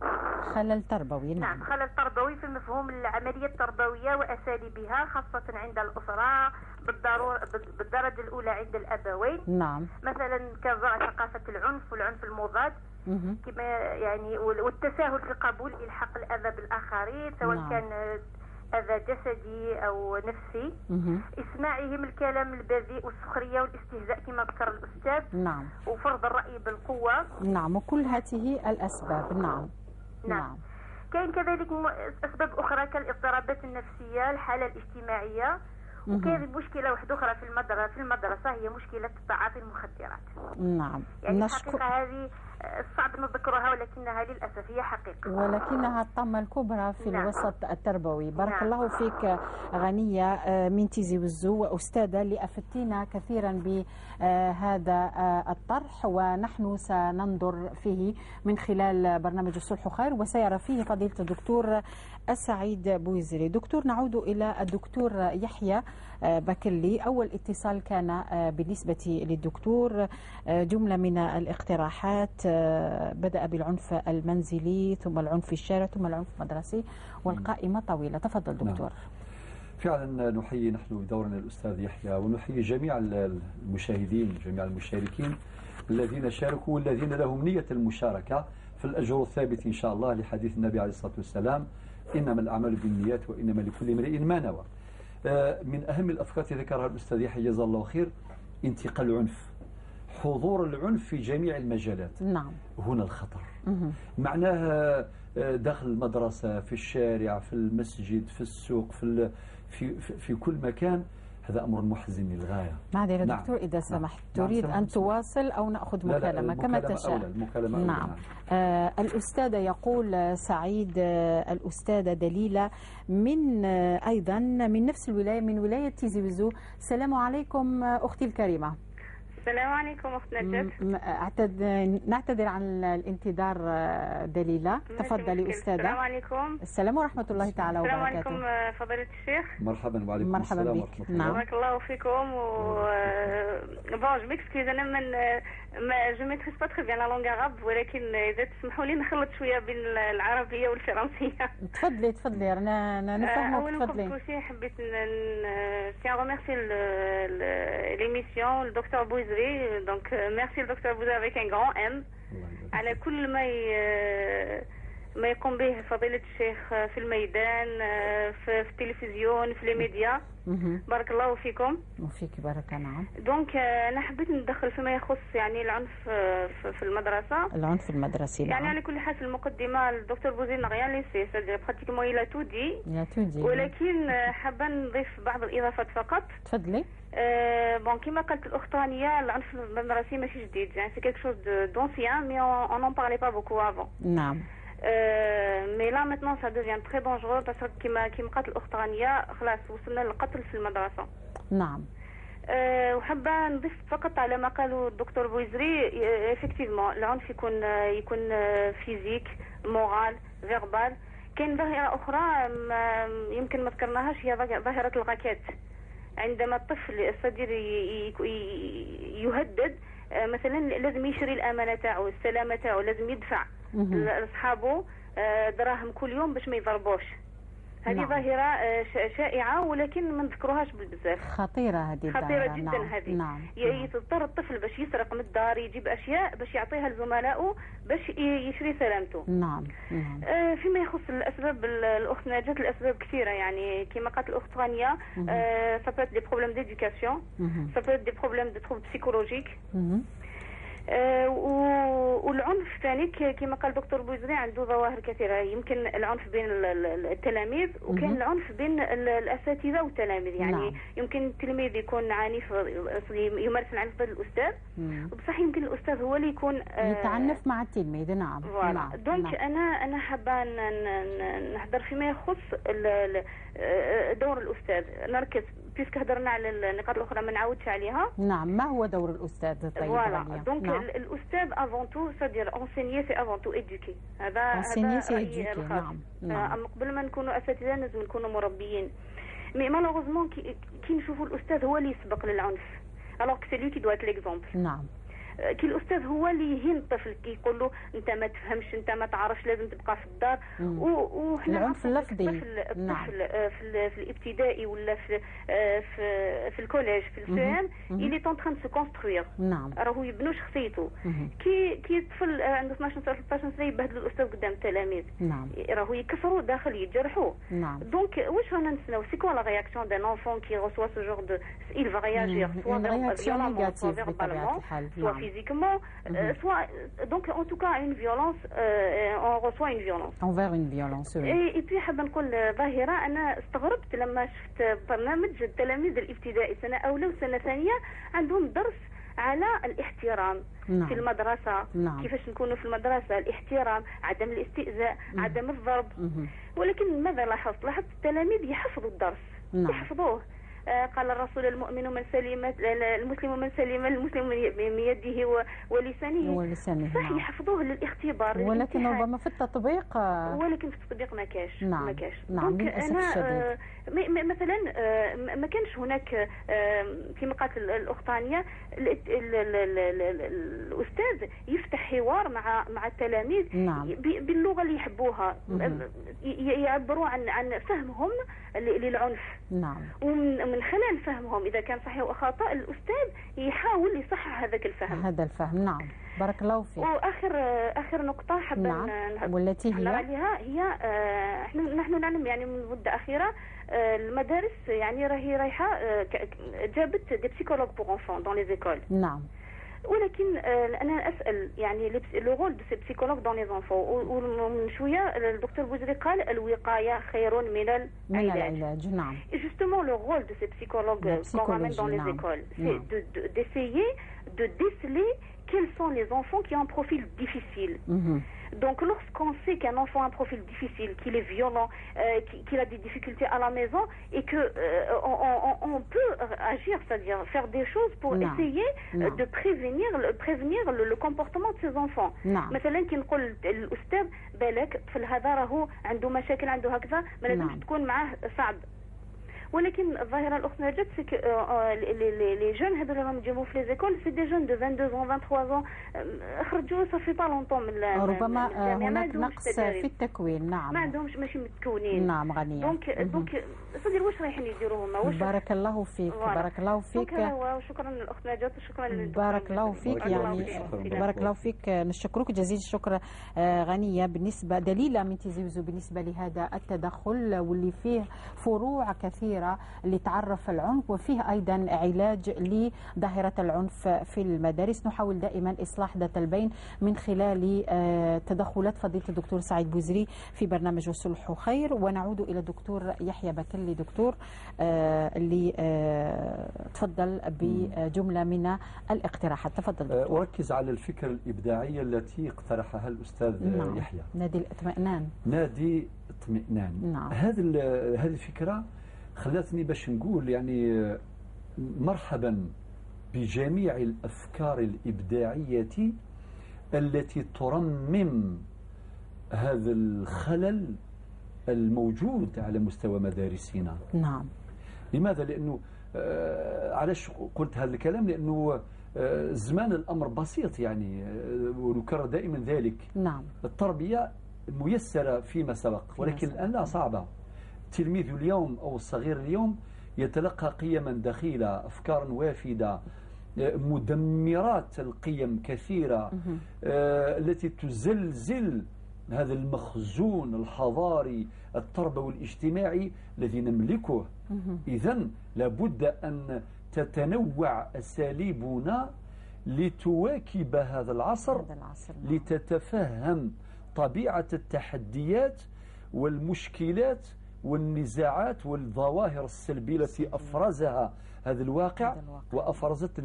خلل تربوي. نعم. خلل تربوي في مفهوم العملية التربوية وأساليبها، خاصة عند الأسرة بالدرجة الأولى عند الأبوين. نعم. مثلا كزرع ثقافة العنف والعنف المضاد، كما يعني والتساهل في قبول إلحاق الأذى بالآخرين، سواء كان أذى جسدي أو نفسي. إسماعهم الكلام البذيء والسخرية والاستهزاء كما ذكر الأستاذ. نعم. وفرض الرأي بالقوة. نعم. وكل هذه الأسباب. نعم. نعم. كاين كذلك أسباب أخرى كالاضطرابات النفسية، الحالة الاجتماعية، وكاين مشكلة واحدة أخرى في المدرسة هي مشكلة تعاطي المخدرات. نعم. يعني الحقيقة هذه صعب نذكرها، ولكنها للأسف هي حقيقة، ولكنها الطامة الكبرى في الوسط التربوي. بارك الله فيك غنية من تيزي وزو، وأستاذة اللي أفدتينا كثيرا بهذا الطرح، ونحن سننظر فيه من خلال برنامج الصلح خير، وسيرى فيه فضيلة الدكتور السعيد بويزري. دكتور، نعود إلى الدكتور يحيى بكلي. أول اتصال كان بالنسبة للدكتور جملة من الاقتراحات، بدأ بالعنف المنزلي ثم العنف في الشارع ثم العنف المدرسي، والقائمة طويلة. تفضل دكتور. نعم. فعلا نحيي نحن دورنا الأستاذ يحيى، ونحيي جميع المشاهدين جميع المشاركين الذين شاركوا والذين لهم نية المشاركة في الأجر الثابت إن شاء الله لحديث النبي عليه الصلاة والسلام: إنما الأعمال بالنيات وإنما لكل امرئ ما نوى. من أهم الأفكار التي ذكرها الأستاذ يحيى جزاه الله خير انتقال العنف، حضور العنف في جميع المجالات. نعم. هنا الخطر. معناها داخل المدرسة، في الشارع، في المسجد، في السوق، في كل مكان. هذا أمر محزن للغاية. معذرة دكتور إذا سمحت، تريد أن تواصل أو نأخذ مكالمة كما تشاء؟ المكالمة نعم. الأستاذة يقول سعيد، الأستاذة دليلة من أيضا من نفس الولاية، من ولاية تيزي وزو. السلام عليكم أختي الكريمة. السلام عليكم أخت نجاة. نعتذر عن الانتظار دليلة. تفضلي أستاذة. السلام عليكم. السلام ورحمة الله تعالى وبركاته. السلام عليكم فضيلة الشيخ. مرحبا. وعليكم السلام ورحمة الله. نعم. بارك الله فيكم. بون جو ميكسكيز أنا ما جو ميتريس با تري بيان لا لونغ عرب، ولكن إذا تسمحوا لي نخلط شوية بين العربية والفرنسية. تفضلي رانا نفهمك. تفضلي. أول شيء حبيت تيان ريميرسي l'émission le docteur Bouizri. Donc merci le docteur Bouizri avec un grand M على كل ما يقوم به فضيلة الشيخ في الميدان، في التلفزيون، في الميديا. بارك الله فيكم. وفيك بارك. نعم. دونك أنا حبيت ندخل فيما يخص يعني العنف في المدرسة. العنف المدرسي. يعني على كل حال في المقدمة الدكتور بوزي n'a rien laissé، c'est-à-dire pratiquement il a tout dit. ولكن حابة نضيف بعض الإضافات فقط. تفضلي. بون كما قالت الأخت رانيا، العنف المدرسي ماشي جديد، يعني c'est quelque chose d'ancien mais on n'en parlait pas beaucoup avant. نعم. mais là maintenant ça devient très dangereux parce que كما قالت الأخت رانيا خلاص وصلنا للقتل في المدرسة. نعم. وحابة نضيف فقط على ما قالوا الدكتور بويزري. effectivement العنف يكون فيزيك، مورال، فيربال. كاين ظاهرة أخرى يمكن ما ذكرناهاش، هي ظاهرة الغاكات. عندما الطفل الصغير يهدد مثلا لازم يشري الأمانة تاعو، السلامة تاعو، لازم يدفع لأصحابه دراهم كل يوم باش ما يضربوش. هذه ظاهرة شائعة ولكن ما نذكروهاش بزاف. خطيرة هذه. خطيرة جدا. نعم. هذه. نعم. يضطر الطفل باش يسرق من الدار، يجيب أشياء باش يعطيها لزملائه باش يشري سلامته. نعم. فيما يخص الأسباب الأخت نجاة، الأسباب كثيرة يعني كما قالت الأخت رانيا. ça peut être des problèmes d'éducation, ça peut être des problèmes de troubles psychologiques. والعنف ثاني كما قال دكتور بويزري عنده ظواهر كثيره. يمكن العنف بين التلاميذ، وكان العنف بين الاساتذه والتلاميذ. يعني نعم. يمكن التلميذ يكون عنيف يمارس العنف ضد الاستاذ، بصح يمكن الاستاذ هو اللي يكون يتعنف مع التلميذ. نعم. نعم. دونك نعم. انا حابه نحضر فيما يخص دور الاستاذ، نركز بيسك هضرنا على النقاط الاخرى ما نعاودش عليها. نعم. ما هو دور الاستاذ؟ طيب فوالا دونك نعم. الاستاذ افون تو سادير اونسينيي سي افون تو ادوكي. هذا رايي الخاص. نعم. قبل ما نكونوا اساتذه لازم نكونوا مربيين. مي مالوغوزمون كي نشوفوا الاستاذ هو اللي يسبق للعنف، الوغ كو سي لي كي دوات ليكزومبل. نعم. كي الاستاذ هو اللي يهين الطفل، كي يقول له انت ما تفهمش، انت ما تعرفش، لازم تبقى في الدار. وحنا العنف اللفظي. الطفل نعم. في الابتدائي ولا في الكوليج في السيام اللي تونتران سو كونستروير. نعم. راهو يبنوا شخصيته. كي الطفل عنده 12 سنه 13 سنه يبهدلوا الاستاذ قدام التلاميذ. نعم. راهو يكسروا داخل يجرحوا. نعم. دونك واش رانا نسناو؟ سي كوا لا رياكسيون دان انفون كي ريسوا سو جور دو il va réagir soit violemment soit verbalement soit physiquement soit donc en tout cas une violence on reçoit une violence envers une violence. et puis حابه نقول ظاهره انا استغربت لما شفت برنامج التلاميذ الابتدائي سنه اولى وسنه ثانيه عندهم درس على الاحترام. نعم. في المدرسة. نعم. كيفاش نكونوا في المدرسة، الاحترام، عدم الاستئذاء، عدم الضرب. ولكن ماذا لاحظت التلاميذ يحفظوا الدرس. نعم. يحفظوه. قال الرسول المؤمن من سلم المسلم من سلم المسلم من يده ولسانه. صح. يحفظوه للاختبار، ولكن ربما في التطبيق ما كاش. نعم. ما كاش. نعم. أنا مثلا ما كانش هناك كما قالت الاخت ثانيه الاستاذ يفتح حوار مع التلاميذ. نعم. باللغه اللي يحبوها، يعبروا عن فهمهم للعنف. نعم. ومن خلال فهمهم اذا كان صحيح او خطا الأستاذ يحاول يصحح هذا الفهم. نعم. بارك الله فيك. واخر نقطه حابه نعم. والتي هي نحن نعلم يعني من مده اخيره المدارس يعني راهي رايحه جابت دي بسيكولوج بور انفون دون لي زيكول. نعم. ولكن انا اسال يعني لو رول دو سي بسيكولوج دون لي زونفون، ومن شويه الدكتور بوزري قال الوقايه خير من العلاج. نعم. Justement le rôle de ces psychologues qu'on ramène dans les écoles, c'est d'essayer de déceler quels sont les enfants qui ont un profil difficile. Donc lorsqu'on sait qu'un enfant a un profil difficile, qu'il est violent, qu'il a des difficultés à la maison et que on peut agir, c'est-à-dire faire des choses pour essayer de prévenir le comportement de ces enfants. مثلا كي نقول الأستاذ بالك الطفل هذا راهو عنده مشاكل عنده هكذا ما لازمش تكون معاه صعب. ولكن الظاهره الاخرى نجد سي كو لي جون هذول راهم يجيبوا في لي زيكول سي دي جون دو 22 ans 23 ans خرجوا صافي با لونطون من ربما هناك نقص في التكوين. نعم. ما عندهمش ماشي متكونين. نعم. غنيه. دونك صدير واش رايحين يديروا هما؟ بارك الله فيك. بارك الله فيك. شكرا للاخت نجاة وشكرا بارك الله فيك. يعني بارك الله فيك. نشكرك جزيل الشكر غنيه. بالنسبه دليله من تزيوزو بالنسبه لهذا التدخل واللي فيه فروع كثيره اللي تعرف العنف وفيه أيضا علاج لظاهرة العنف في المدارس. نحاول دائما إصلاح ذات البين من خلال تدخلات فضيلة الدكتور سعيد بوزري في برنامج الصلح خير. ونعود إلى الدكتور يحيى بكلي دكتور اللي تفضل بجملة من الاقتراحات. تفضل دكتور. أركز على الفكرة الإبداعية التي اقترحها الأستاذ يحيى. نادي الاطمئنان. نادي اطمئنان. نعم. هذه الفكرة خلتني باش نقول يعني مرحبا بجميع الأفكار الإبداعية التي ترمم هذا الخلل الموجود على مستوى مدارسنا. نعم. لماذا؟ لأنه علاش قلت هذا الكلام؟ لأنه زمان الأمر بسيط يعني ونكرر دائما ذلك. نعم. التربية ميسرة فيما سبق، ولكن الآن لا، صعبة. التلميذ اليوم أو الصغير اليوم يتلقى قيما دخيلة، أفكارا وافدة، مدمرات القيم كثيرة التي تزلزل هذا المخزون الحضاري التربوي الاجتماعي الذي نملكه. إذن لابد أن تتنوع أساليبنا لتواكب هذا العصر لتتفهم طبيعة التحديات والمشكلات والنزاعات والظواهر السلبية التي أفرزها هذا الواقع وأفرزت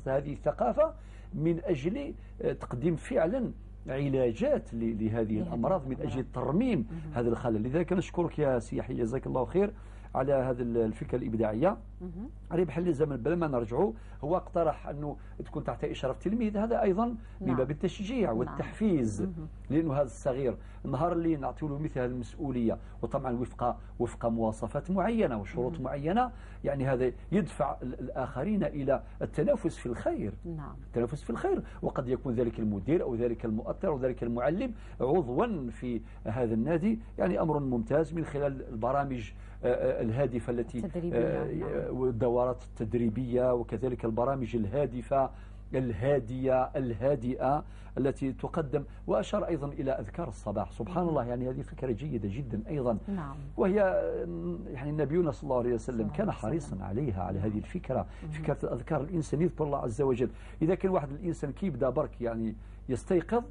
هذه الثقافة من أجل تقديم فعلا علاجات لهذه الأمراض من أجل ترميم هذا الخلل. لذلك نشكرك يا سي يحيى جزاك الله خير على هذه الفكرة الإبداعية. ربح لي الزمن بلا ما نرجعوا، هو اقترح أنه تكون تحت إشراف تلميذ، هذا أيضا من باب التشجيع والتحفيز، لأنه هذا الصغير النهار اللي نعطي له مثل هذه المسؤولية وطبعا وفق مواصفات معينة وشروط معينة، يعني هذا يدفع الآخرين إلى التنافس في الخير. التنافس في الخير، وقد يكون ذلك المدير أو ذلك المؤطر أو ذلك المعلم عضوا في هذا النادي، يعني أمر ممتاز من خلال البرامج الهادفة التي والدورات التدريبية وكذلك البرامج الهادفة الهادئة التي تقدم. وأشار أيضا إلى أذكار الصباح، سبحان الله، يعني هذه فكرة جيدة جدا أيضا. وهي يعني نبينا صلى الله عليه وسلم كان حريصا عليها، على هذه الفكرة، فكرة الأذكار. الإنسان يذكر الله عز وجل. إذا كان واحد الإنسان كي يبدأ برك يعني يستيقظ،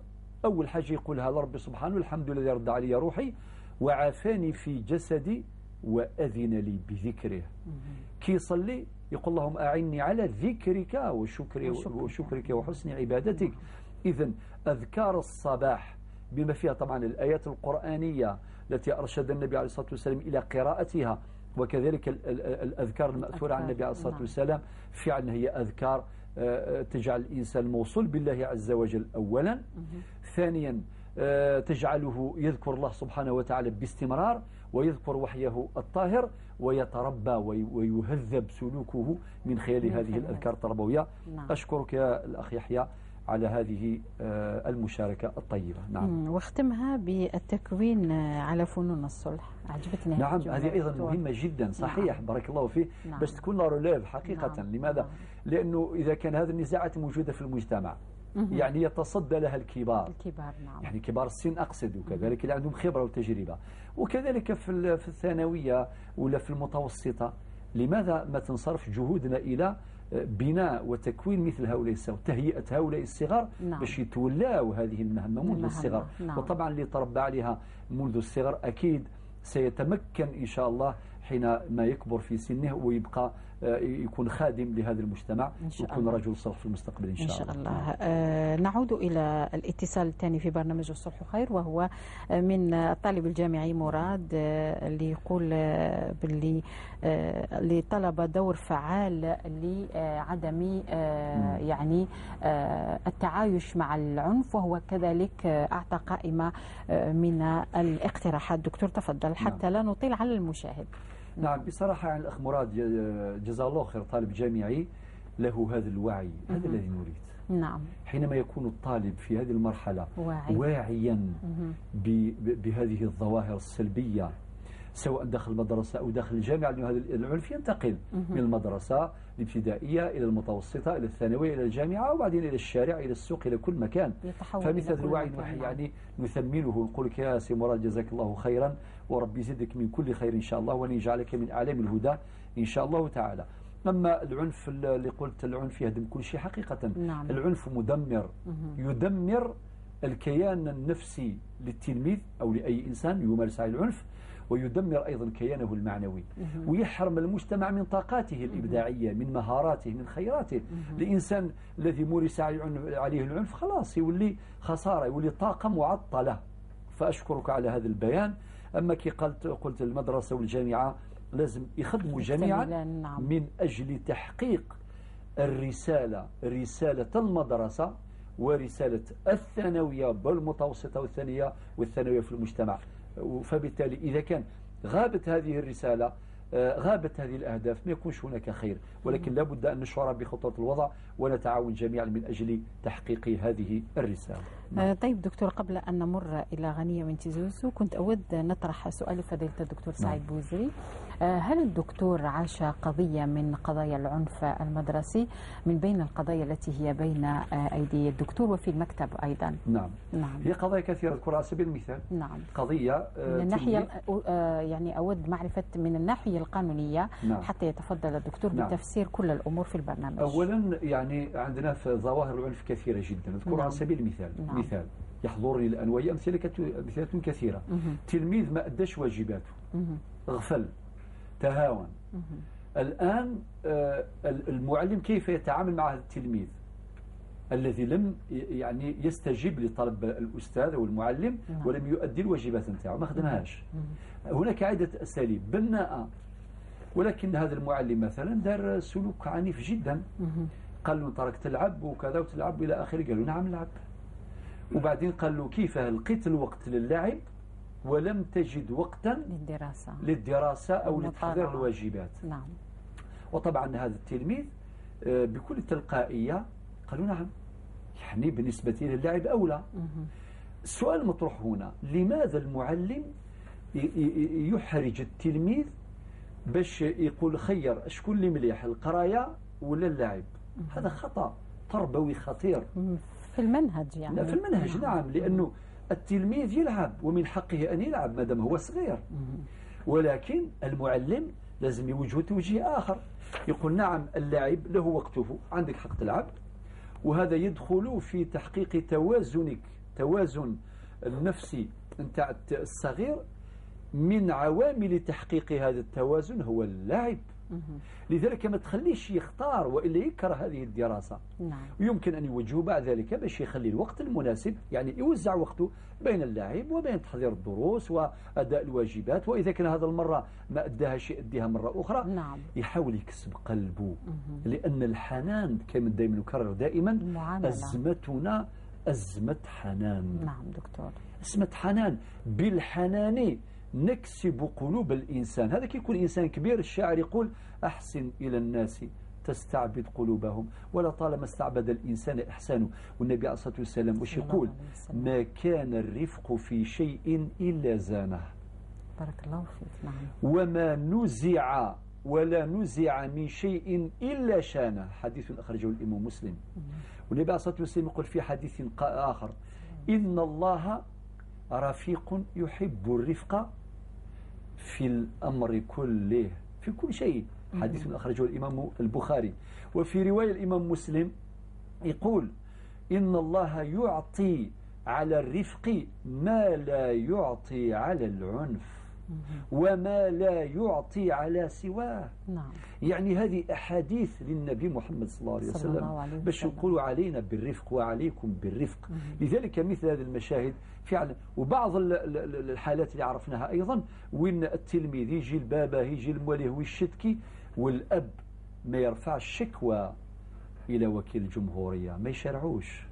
أول حاجة يقولها لربي سبحانه: الحمد لله رد علي روحي وعافاني في جسدي وأذن لي بذكره. كي يصلي يقول: اللهم أعني على ذكرك وشكرك وحسن عبادتك. إذن أذكار الصباح بما فيها طبعا الآيات القرآنية التي أرشد النبي عليه الصلاة والسلام إلى قراءتها، وكذلك الأذكار المأثورة عن النبي عليه الصلاة والسلام، فعلا هي أذكار تجعل الإنسان موصول بالله عز وجل أولا. ثانيا تجعله يذكر الله سبحانه وتعالى باستمرار، ويذكر وحيه الطاهر، ويتربى ويهذب سلوكه من خلال هذه الأذكار التربوية. أشكرك يا الأخ يحيى على هذه المشاركة الطيبة. واختمها بالتكوين على فنون الصلح، عجبتني. نعم، هذه أيضا مهمة جدا. صحيح، بارك الله فيه. باش تكون لا روليف حقيقة. لماذا؟ لأنه إذا كان هذه النزاعات موجودة في المجتمع، يعني يتصدى لها الكبار. يعني كبار السن أقصد، وكذلك اللي عندهم خبرة وتجربة، وكذلك في الثانوية ولا في المتوسطة. لماذا ما تنصرف جهودنا إلى بناء وتكوين مثل هؤلاء الصغار، تهيئة هؤلاء الصغار باش يتولاوا هذه المهمة منذ الصغر. وطبعا اللي تربى عليها منذ الصغر أكيد سيتمكن إن شاء الله حين ما يكبر في سنه ويبقى يكون خادم لهذا المجتمع، ويكون رجل صلح في المستقبل إن شاء الله. نعود إلى الاتصال الثاني في برنامج الصلح خير، وهو من الطالب الجامعي مراد، اللي يقول باللي اللي طلب دور فعال لعدم يعني التعايش مع العنف، وهو كذلك أعطى قائمة من الاقتراحات. دكتور تفضل حتى لا نطيل على المشاهد. نعم، بصراحة يعني الأخ مراد جزاه الله خير، طالب جامعي له هذا الوعي، هذا الذي نريد. نعم، حينما يكون الطالب في هذه المرحلة واعيا بهذه الظواهر السلبية، سواء داخل المدرسة أو داخل الجامعة، لأن هذا العنف ينتقل من المدرسة الابتدائية إلى المتوسطة إلى الثانوية إلى الجامعة، وبعدين إلى الشارع إلى السوق إلى كل مكان. فمثل هذا الوعي يعني نثمنه، نقول لك يا سي مراد جزاك الله خيرا، وربي يزيدك من كل خير إن شاء الله، وأن يجعلك من أعلام الهدى إن شاء الله تعالى. أما العنف اللي قلت العنف يهدم كل شيء حقيقة. العنف مدمر، يدمر الكيان النفسي للتلميذ أو لأي إنسان يمارس عليه العنف، ويدمر أيضا كيانه المعنوي، ويحرم المجتمع من طاقاته الإبداعية، من مهاراته، من خيراته. الإنسان الذي مورس عليه العنف خلاص يولي خسارة، يولي طاقة معطلة. فأشكرك على هذا البيان. أما كي قلت المدرسة والجامعة لازم يخدموا جميعا من أجل تحقيق الرسالة، رسالة المدرسة ورسالة الثانوية والمتوسطة والثانوية في المجتمع. فبالتالي إذا كان غابت هذه الرسالة، غابت هذه الأهداف، ما يكونش هناك خير. ولكن لابد أن نشعر بخطة الوضع ونتعاون جميعا من أجل تحقيق هذه الرسالة. طيب دكتور، قبل أن نمر إلى غنية من تيزوزو، كنت أود نطرح سؤال لفضيلة الدكتور سعيد بوزري. هل الدكتور عاش قضية من قضايا العنف المدرسي من بين القضايا التي هي بين أيدي الدكتور وفي المكتب أيضا؟ نعم. نعم. هي قضايا كثيرة، أذكر على سبيل المثال. نعم. قضية من الناحية يعني أود معرفة من الناحية القانونية. نعم. حتى يتفضل الدكتور. نعم. بتفسير كل الأمور في البرنامج. أولا يعني عندنا في ظواهر العنف كثيرة جدا، أذكر. نعم. على سبيل المثال. نعم. مثال يحضرني الآن وهي أمثلة كثيرة. تلميذ ما أداش واجباته، غفل، تهاون. الآن المعلم كيف يتعامل مع هذا التلميذ الذي لم يعني يستجيب لطلب الأستاذ أو المعلم ولم يؤدي الواجبات نتاعه، ما خدمهاش. هناك عدة أساليب بناءة، ولكن هذا المعلم مثلا دار سلوك عنيف جدا، قال له ترك تلعب وكذا وتلعب إلى آخره، قال له نعم لعب. وبعدين قال له كيف لقيت الوقت للعب ولم تجد وقتا للدراسة أو لتحضير الواجبات. نعم. وطبعا هذا التلميذ بكل تلقائية قالوا نعم، يعني بالنسبة للعب أولى. السؤال المطروح هنا، لماذا المعلم يحرج التلميذ باش يقول خير شكون اللي مليح، القراية ولا اللعب؟ هذا خطأ تربوي خطير في المنهج. يعني لا في المنهج. نعم. لأنه التلميذ يلعب ومن حقه أن يلعب ما دام هو صغير، ولكن المعلم لازم يوجه توجيه آخر، يقول نعم اللعب له وقته، عندك حق تلعب، وهذا يدخل في تحقيق توازن النفسي نتاع الصغير. من عوامل تحقيق هذا التوازن هو اللعب. لذلك ما تخليش يختار وإلا يكره هذه الدراسة. نعم. ويمكن أن يوجهه بعد ذلك باش يخلي الوقت المناسب، يعني يوزع وقته بين اللعب وبين تحضير الدروس وأداء الواجبات، وإذا كان هذا المرة ما أداهاش يأديها مرة أخرى. نعم. يحاول يكسب قلبه. لأن الحنان كما دائما نكرر دائما، أزمتنا أزمة حنان. نعم دكتور. أزمة حنان، بالحنان نكسب قلوب الإنسان. هذا كي يكون إنسان كبير، الشاعر يقول أحسن إلى الناس تستعبد قلوبهم، ولا طالما استعبد الإنسان إحسانه. والنبي عليه الصلاة والسلام وش يقول؟ ما كان الرفق في شيء إلا زانه. بارك الله فيك. نعم. وما نزع ولا نزع من شيء إلا شانه. حديث أخرجه الإمام مسلم. والنبي عليه الصلاة والسلام يقول في حديث آخر: إن الله رفيق يحب الرفق في الأمر كله، في كل شيء. حديث أخرجه الإمام البخاري. وفي رواية الإمام مسلم يقول: إن الله يعطي على الرفق ما لا يعطي على العنف وما لا يعطي على سواه. نعم. يعني هذه أحاديث للنبي محمد صلى الله عليه وسلم باش يقولوا علينا بالرفق وعليكم بالرفق. لذلك مثل هذه المشاهد فعلا. وبعض الحالات اللي عرفناها أيضا وين التلميذ يجي البابا يجي المواليه ويشتكي، والأب ما يرفعش شكوى إلى وكيل الجمهورية، ما يشرعوش.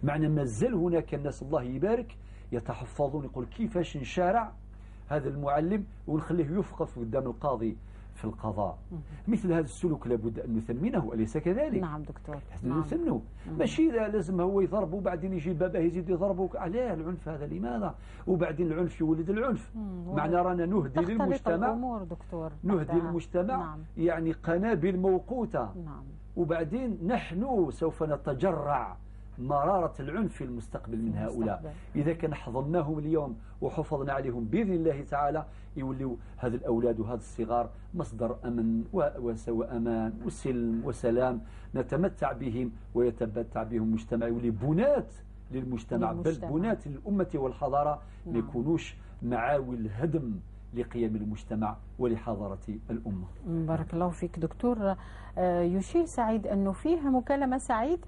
معنى ما زال هناك الناس الله يبارك يتحفظون، يقول كيفاش نشارع هذا المعلم ونخليه يفقف قدام القاضي في القضاء. مثل هذا السلوك لابد أن نثمنه، أليس كذلك؟ نعم دكتور. نعم. نثمنه. ماشي لازم هو يضرب وبعدين يجي باباه يزيد يضربه. علاه العنف هذا؟ لماذا؟ وبعدين العنف يولد العنف. معنى رانا نهدي للمجتمع، دكتور. نهدي للمجتمع. نعم. يعني قنابل موقوتة. نعم. وبعدين نحن سوف نتجرع مرارة العنف في المستقبل من هؤلاء. إذا كان حضناهم اليوم وحفظنا عليهم بإذن الله تعالى يولوا هذا الأولاد وهذا الصغار مصدر أمن وأمان وسلم وسلام نتمتع بهم ويتمتع بهم مجتمع، يولي بنات للمجتمع بل بنات للأمة والحضارة. ما يكونوش معاول هدم لقيم المجتمع ولحضارة الأمة. بارك الله فيك دكتور. يشير سعيد أنه فيها مكالمة. سعيد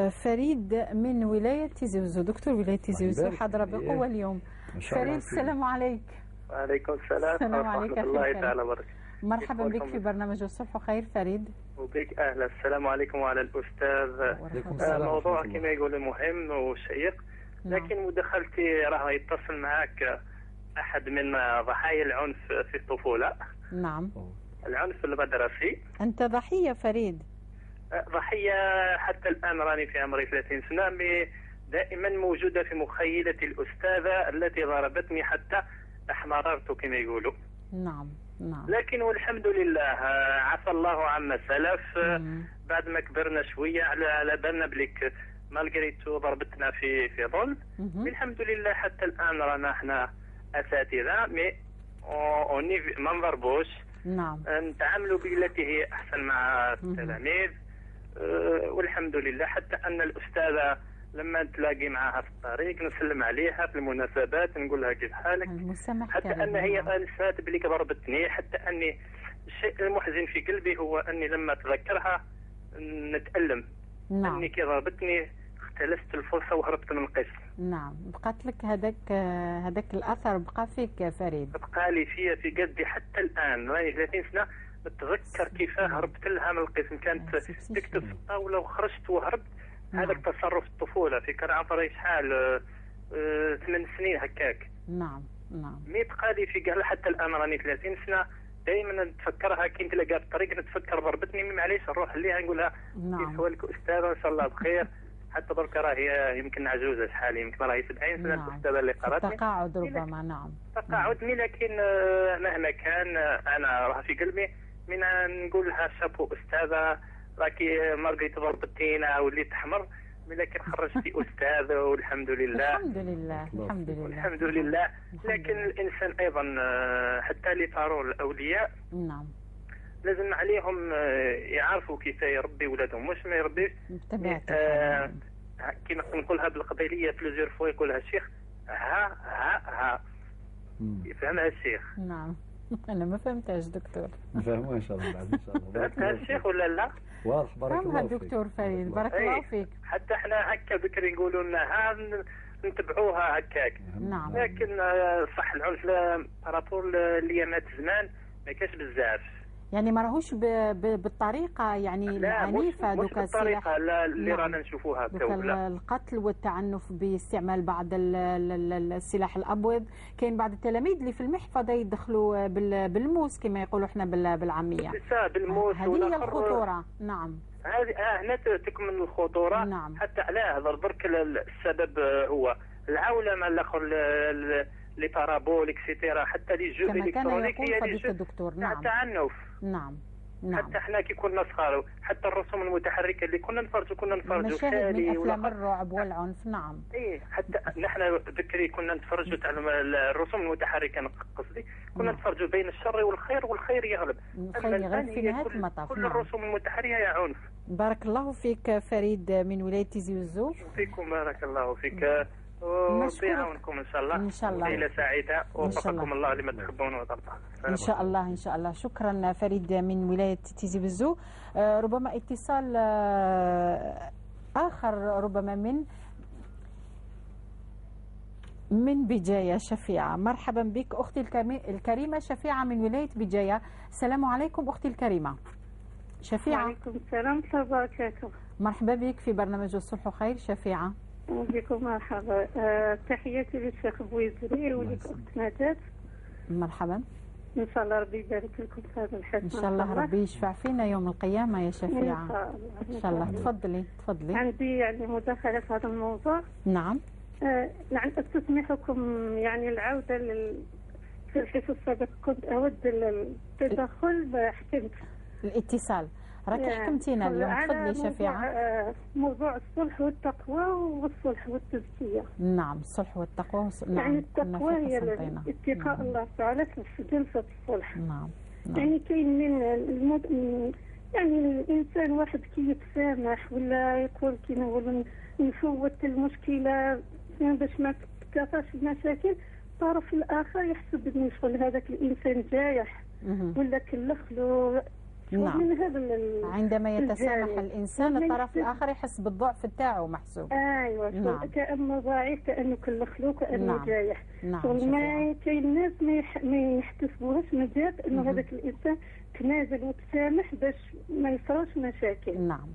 فريد من ولاية تيزي وزو. دكتور ولاية تيزي وزو حاضرة بقوة اليوم. فريد السلام عليك. وعليكم السلام ورحمة الله تعالى وبركاته. مرحبا بك في برنامج الصبح وخير فريد. وبك أهلا. السلام عليكم وعلى الأستاذ. موضوع كما يقول مهم وشيق، لكن مداخلتي راه يتصل معك أحد من ضحايا العنف في الطفولة. نعم. العنف المدرسي. أنت ضحية فريد؟ ضحية حتى الآن، راني في عمري 30 سنة. دائما موجودة في مخيلة الأستاذة التي ضربتني حتى احمررت كما يقولوا. نعم نعم. لكن والحمد لله عفى الله عما سلف. بعد ما كبرنا شوية على بالنا بليك مالغريتو ضربتنا في ظل. الحمد لله حتى الآن رانا احنا أساتذة ما نضربوش. نعم. نتعاملوا بالتي هي أحسن مع التلاميذ. والحمد لله حتى أن الأستاذة لما نتلاقي معها في الطريق نسلم عليها في المناسبات نقول لها كيف حالك، حتى أن هي أنسات بليك ضربتني. حتى أني الشيء المحزن في قلبي هو أني لما أتذكرها نتألم. نعم. أني كي ضربتني اختلست الفرصة وهربت من القسم. نعم. بقات لك هذاك الأثر بقى فيك فريد؟ بقى لي فيها في قلبي حتى الآن، راني 30 سنة نتذكر كيفاه هربت لها من القسم. كانت تكتب في الطاولة وخرجت وهربت. هذاك تصرف الطفولة في كان عمري شحال 8 سنين هكاك. نعم نعم. مي بقى لي في قال حتى الآن راني 30 سنة دائما نتفكرها كي نتلاقى في الطريق نتفكر ضربتني معليش نروح ليها نقول لها كيف حوالك أستاذة إن شاء الله بخير. حتى درك راهي يمكن عجوزة شحال يمكن راهي 70 سنة. نعم. الأستاذة اللي قراتني تقاعد ربما. نعم تقاعد. لكن مهما كان أنا راه في قلبي من نقول لها شابو أستاذة راكي مارغريت ضربتينا وليت أحمر، لكن خرجتي أستاذ والحمد لله. الحمد لله الحمد لله الحمد لله. لكن الإنسان أيضا حتى اللي صاروا الأولياء نعم لازم عليهم يعرفوا كيف يربي ولادهم مش ما يربيش. كما نقولها بالقبيلية بلوزير فوا يقولها الشيخ ها يفهمها الشيخ. نعم. أنا ما فهمتهاش دكتور. نفهمها إن شاء الله بعد إن شاء الله. فهمتها الشيخ ولا لا؟ واضح. بارك الله فيك. دكتور فريد بارك الله فيك. حتى احنا هكا بكري نقولوا لنا نتبعوها هكاك. نعم. لكن صح العنف بارابور ليامات زمان ما كاش بزاف. يعني ما راهوش بالطريقه يعني العنيفه مش بالطريقه اللي رانا نشوفوها تولا. القتل والتعنف باستعمال بعض السلاح الابيض. كاين بعض التلاميذ اللي في المحفظه يدخلوا بالموس كما يقولوا احنا بالعاميه. بالموس. هذه هي الخطوره. نعم. هذه هنا تكمن الخطوره. نعم. حتى علاه برك السبب هو العولمه الاخر لي بارابول اكسيتيرا حتى لي جو الكترونيك هي لي جو دكتور. نعم. التعنف. نعم. حتى احنا كي كنا صغار حتى الرسوم المتحركه اللي كنا نفرجوا مشاهد من افلام الرعب والعنف. نعم. ايه حتى نحن بكري كنا نتفرجوا تاع الرسوم المتحركه قصدي كنا نتفرجوا بين الشر والخير والخير يغلب. الخير يغلب في نهايه المطاف. كل الرسوم المتحركه يا عنف. بارك الله فيك فريد من ولايه تيزي وزو. فيكم بارك الله فيك. وربي يعاونكم ان شاء الله. ان شاء الله. ليله سعيده ووفقكم الله لما تحبون وترضى. ان شاء الله ان شاء الله. شكرا فريد من ولايه تيزي وزو. ربما اتصال اخر ربما من بجايه شفيعه. مرحبا بك اختي الكريمه شفيعه من ولايه بجايه. السلام عليكم اختي الكريمه شفيعه. وعليكم السلام ورحمه الله وبركاته. مرحبا بك في برنامج الصلح وخير شفيعه. بكم مرحبا. تحياتي للشيخ بويزري ولك اخت نجاة. مرحبا. ان شاء الله ربي يبارك لكم في هذا الحدث. ان شاء الله ربي يشفع فينا يوم القيامه يا شفيعه. ان شاء الله. تفضلي. عندي يعني مداخله في هذا الموضوع. نعم. يعني استسمحكم يعني العوده في الحصه السابق كنت اود التدخل. حكمت الاتصال راكي حكمتينا اليوم. تفضلي شفيعه. موضوع الصلح والتقوى والصلح والتزكيه. نعم. الصلح والتقوى. نعم. يعني التقوى هي اتقاء الله تعالى في جلسه الصلح. نعم. يعني كاين من يعني الانسان واحد كي يتسامح ولا يقول كي نقولوا نفوت المشكله باش ما تتكاثرش المشاكل. الطرف الاخر يحسب انه شغل هذاك الانسان جايح ولا كلخلو. نعم. من هذا عندما يتسامح الانسان الطرف الاخر يحس بالضعف تاعو محسوب. ايوه. نعم. كانه ضعيف كانه كلخلو كانه نعم. جايح. نعم. ما كاين ناس ما يحتسبوهاش مجال انه هذاك الانسان تنازل وتسامح باش ما يصراش مشاكل. نعم.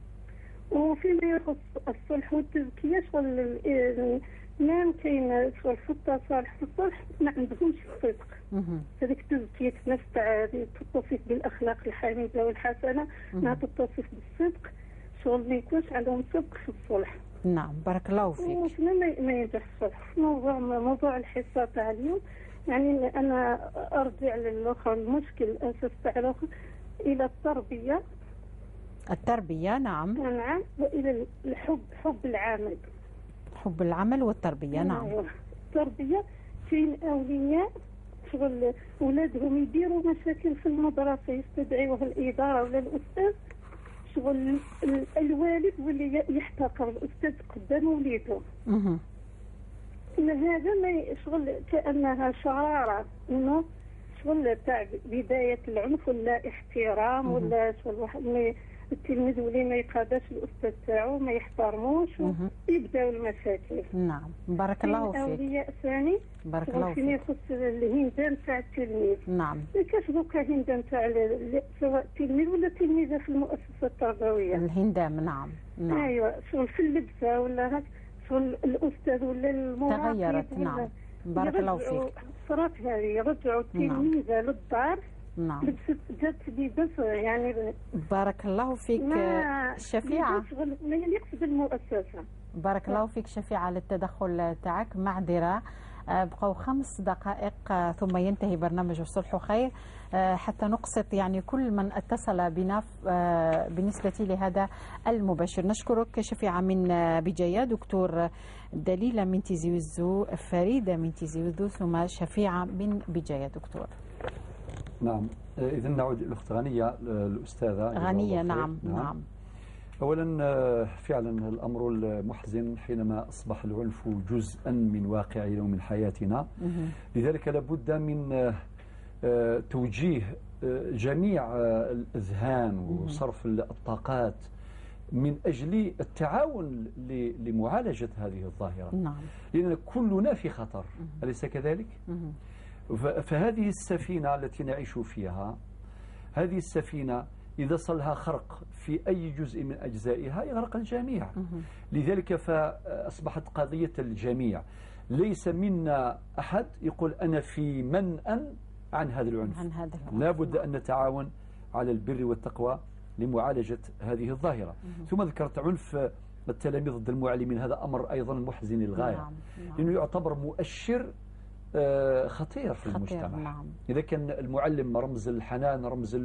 وفيما يخص الصلح والتزكيه شغل نعم كاين شغل في التصالح في الصلح ما عندهمش الصدق. هذيك تزكيه نفس تاع تتصف بالاخلاق الحميده والحسنه ما تتصف بالصدق. شغل ما يكونش عندهم صدق في الصلح. نعم بارك الله فيك. وشنو ما يدخل موضوع الحصة تاع اليوم، يعني أنا أرجع للأخر المشكل الأساس تاع الأخر إلى التربية. التربية نعم. نعم، وإلى الحب، حب العمل. حب العمل والتربية نعم. التربية كاين أولياء شغل أولادهم يديروا مشاكل في المدرسة يستدعيوها الإدارة ولا الأستاذ، شغل الوالد واللي يحتقر الأستاذ قدام وليده. هذا ما شغل كأنها شرارة، إنه شغل تاع بداية العنف ولا احترام ولا شغل واحد التلميذ ولي ما يقاداش الأستاذ تاعو ما يحترموش ويبداو المشاكل. نعم بارك الله فيك. أولياء ثاني بارك الله فيك. فيما يخص الهندام تاع التلميذ. نعم. ما كاش دوكا هندام تاع سواء التلميذ ولا التلميذة في المؤسسة التربوية. الهندام نعم. نعم. أيوة شغل في اللبسة ولا هاك شغل الأستاذ ولا المراقب تغيرت. نعم بارك الله فيك. صارت هذه يرجعوا التلميذة للدار. نعم. لبست جات لباس يعني. بارك الله فيك شفيعة. ما يليقش بالمؤسسة. بارك الله فيك شفيعة للتدخل تاعك. معذرة بقوا 5 دقائق ثم ينتهي برنامج الصلح خير، حتى نقسط يعني كل من اتصل بنا بالنسبة لهذا المباشر. نشكرك شفيعة من بجاية، دكتور دليلة من تيزي وزو، فريدة من تيزي وزو، ثم شفيعة من بجاية. دكتور نعم، إذا نعود الأخت غنية الأستاذة غنية. نعم. أولا فعلا الأمر المحزن حينما أصبح العنف جزءا من واقعنا ومن حياتنا، لذلك لابد من توجيه جميع الأذهان وصرف الطاقات من أجل التعاون لمعالجة هذه الظاهرة. نعم. لأن كلنا في خطر، أليس كذلك؟ فهذه السفينة التي نعيش فيها، هذه السفينة إذا صلها خرق في أي جزء من أجزائها يغرق الجميع. لذلك فأصبحت قضية الجميع، ليس منا أحد يقول أنا في منأى عن هذا العنف. لا بد أن نتعاون على البر والتقوى لمعالجة هذه الظاهرة. ثم ذكرت عنف التلاميذ ضد المعلمين، هذا أمر أيضا محزن للغاية. لأنه يعتبر مؤشر خطير في المجتمع. نعم. إذا كان المعلم رمز الحنان، رمز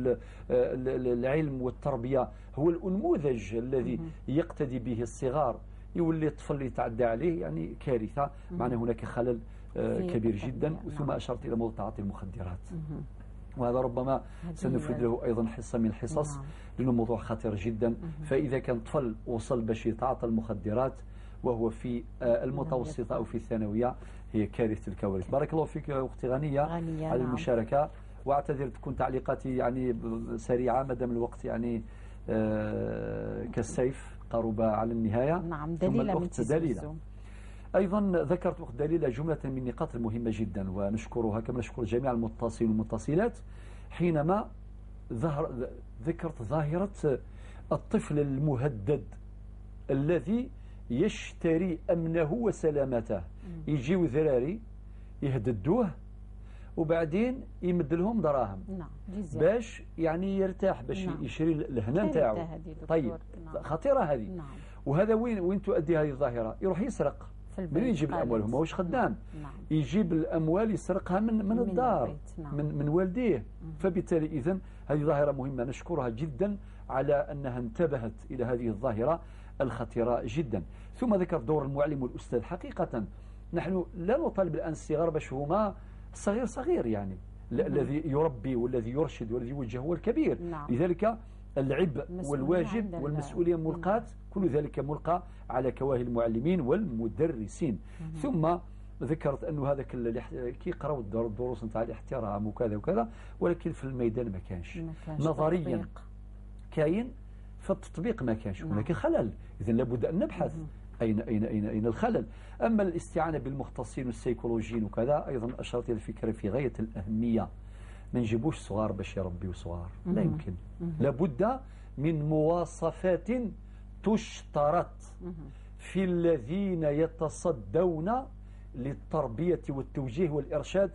العلم والتربية، هو الأنموذج الذي يقتدي به الصغار، يولي الطفل يتعدى عليه يعني كارثة. معنى هناك خلل كبير جدا. ثم أشرت إلى موضوع تعاطي المخدرات، وهذا ربما سنفرد له أيضا حصة من الحصص، لأنه موضوع خطير جدا. فإذا كان طفل وصل باش يتعاطى المخدرات وهو في المتوسطة أو في الثانوية، هي كارثة الكوارث. بارك الله فيك أختي غنية على المشاركة، واعتذر تكون تعليقاتي يعني سريعة مادام الوقت يعني كالسيف قرب على النهاية. نعم. دليلة من دليلة أيضا ذكرت أخت دليلة جملة من النقاط المهمة جدا، ونشكرها كما نشكر جميع المتصلين والمتصلات. حينما ذكرت ظاهرة الطفل المهدد الذي يشتري أمنه وسلامته. يجيو ذراري يهددوه وبعدين يمد لهم دراهم باش يعني يرتاح، باش يشري الهنا نتاعو. طيب خطيرة هذه. وهذا وين تؤدي هذه الظاهرة؟ يروح يسرق. منين يجيب الأموال؟ هو ماهوش خدام. يجيب الأموال يسرقها من الدار، من والديه. فبالتالي إذن هذه ظاهرة مهمة، نشكرها جدا على أنها انتبهت إلى هذه الظاهرة الخطيرة جدا. ثم ذكر دور المعلم والأستاذ. حقيقة نحن لا نطالب الآن الصغار باش هما صغير يعني الذي يربي والذي يرشد والذي يوجه هو الكبير. لذلك العبء والواجب والمسؤولية ملقاة، كل ذلك ملقى على كواهي المعلمين والمدرسين. ثم ذكرت أنه هذا كي يقراو الدروس نتاع الاحترام وكذا وكذا، ولكن في الميدان ما كانش. نظريا كاين، في التطبيق ما كانش. هناك خلل، إذن لابد أن نبحث أين الخلل. أما الاستعانة بالمختصين والسيكولوجيين وكذا، أيضا أشرت إلى الفكرة في غاية الأهمية. ما نجيبوش صغار باش يربيوا صغار، لا يمكن. لابد من مواصفات تشترط في الذين يتصدون للتربية والتوجيه والإرشاد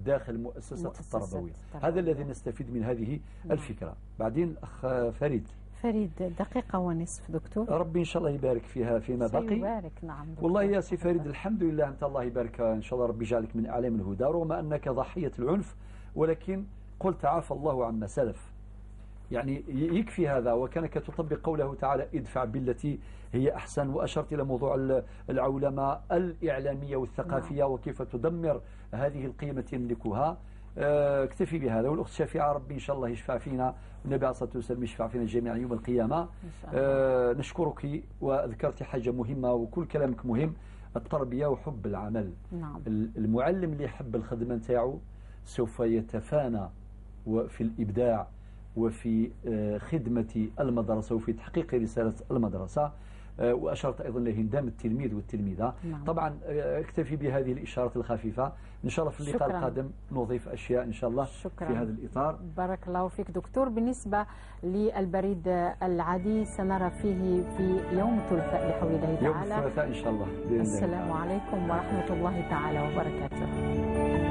داخل المؤسسة التربوية. هذا الذي نستفيد من هذه الفكرة. بعدين أخ فريد دقيقة ونصف دكتور. ربي إن شاء الله يبارك فيها فيما بقي. سيبارك. نعم دكتور. والله يا سي فريد الحمد لله أنت الله يبارك إن شاء الله ربي يجعلك من أعلام الهدى رغم أنك ضحية العنف، ولكن قلت عفى الله عما سلف. يعني يكفي هذا، وكانك تطبق قوله تعالى ادفع بالتي هي أحسن، وأشرت إلى موضوع العولمة الإعلامية والثقافية وكيف تدمر هذه القيم التي يملكها. اكتفي بهذا، والأخت شفيعة ربي إن شاء الله يشفع فينا، والنبي عليه الصلاة والسلام يشفع فينا جميعا يوم القيامة. نشكرك، وذكرت حاجة مهمة وكل كلامك مهم، التربية وحب العمل. نعم. المعلم اللي يحب الخدمة نتاعو سوف يتفانى في الإبداع وفي خدمة المدرسة وفي تحقيق رسالة المدرسة. وأشرت أيضا لهندام التلميذ والتلميذة. نعم. طبعا اكتفي بهذه الإشارات الخفيفة، إن شاء الله في اللقاء القادم نضيف أشياء إن شاء الله في هذا الإطار. بارك الله فيك دكتور. بالنسبة للبريد العادي سنرى فيه في يوم الثلاثاء بحول الله تعالى. يوم الثلاثاء إن شاء الله. السلام عليكم ورحمة الله تعالى وبركاته.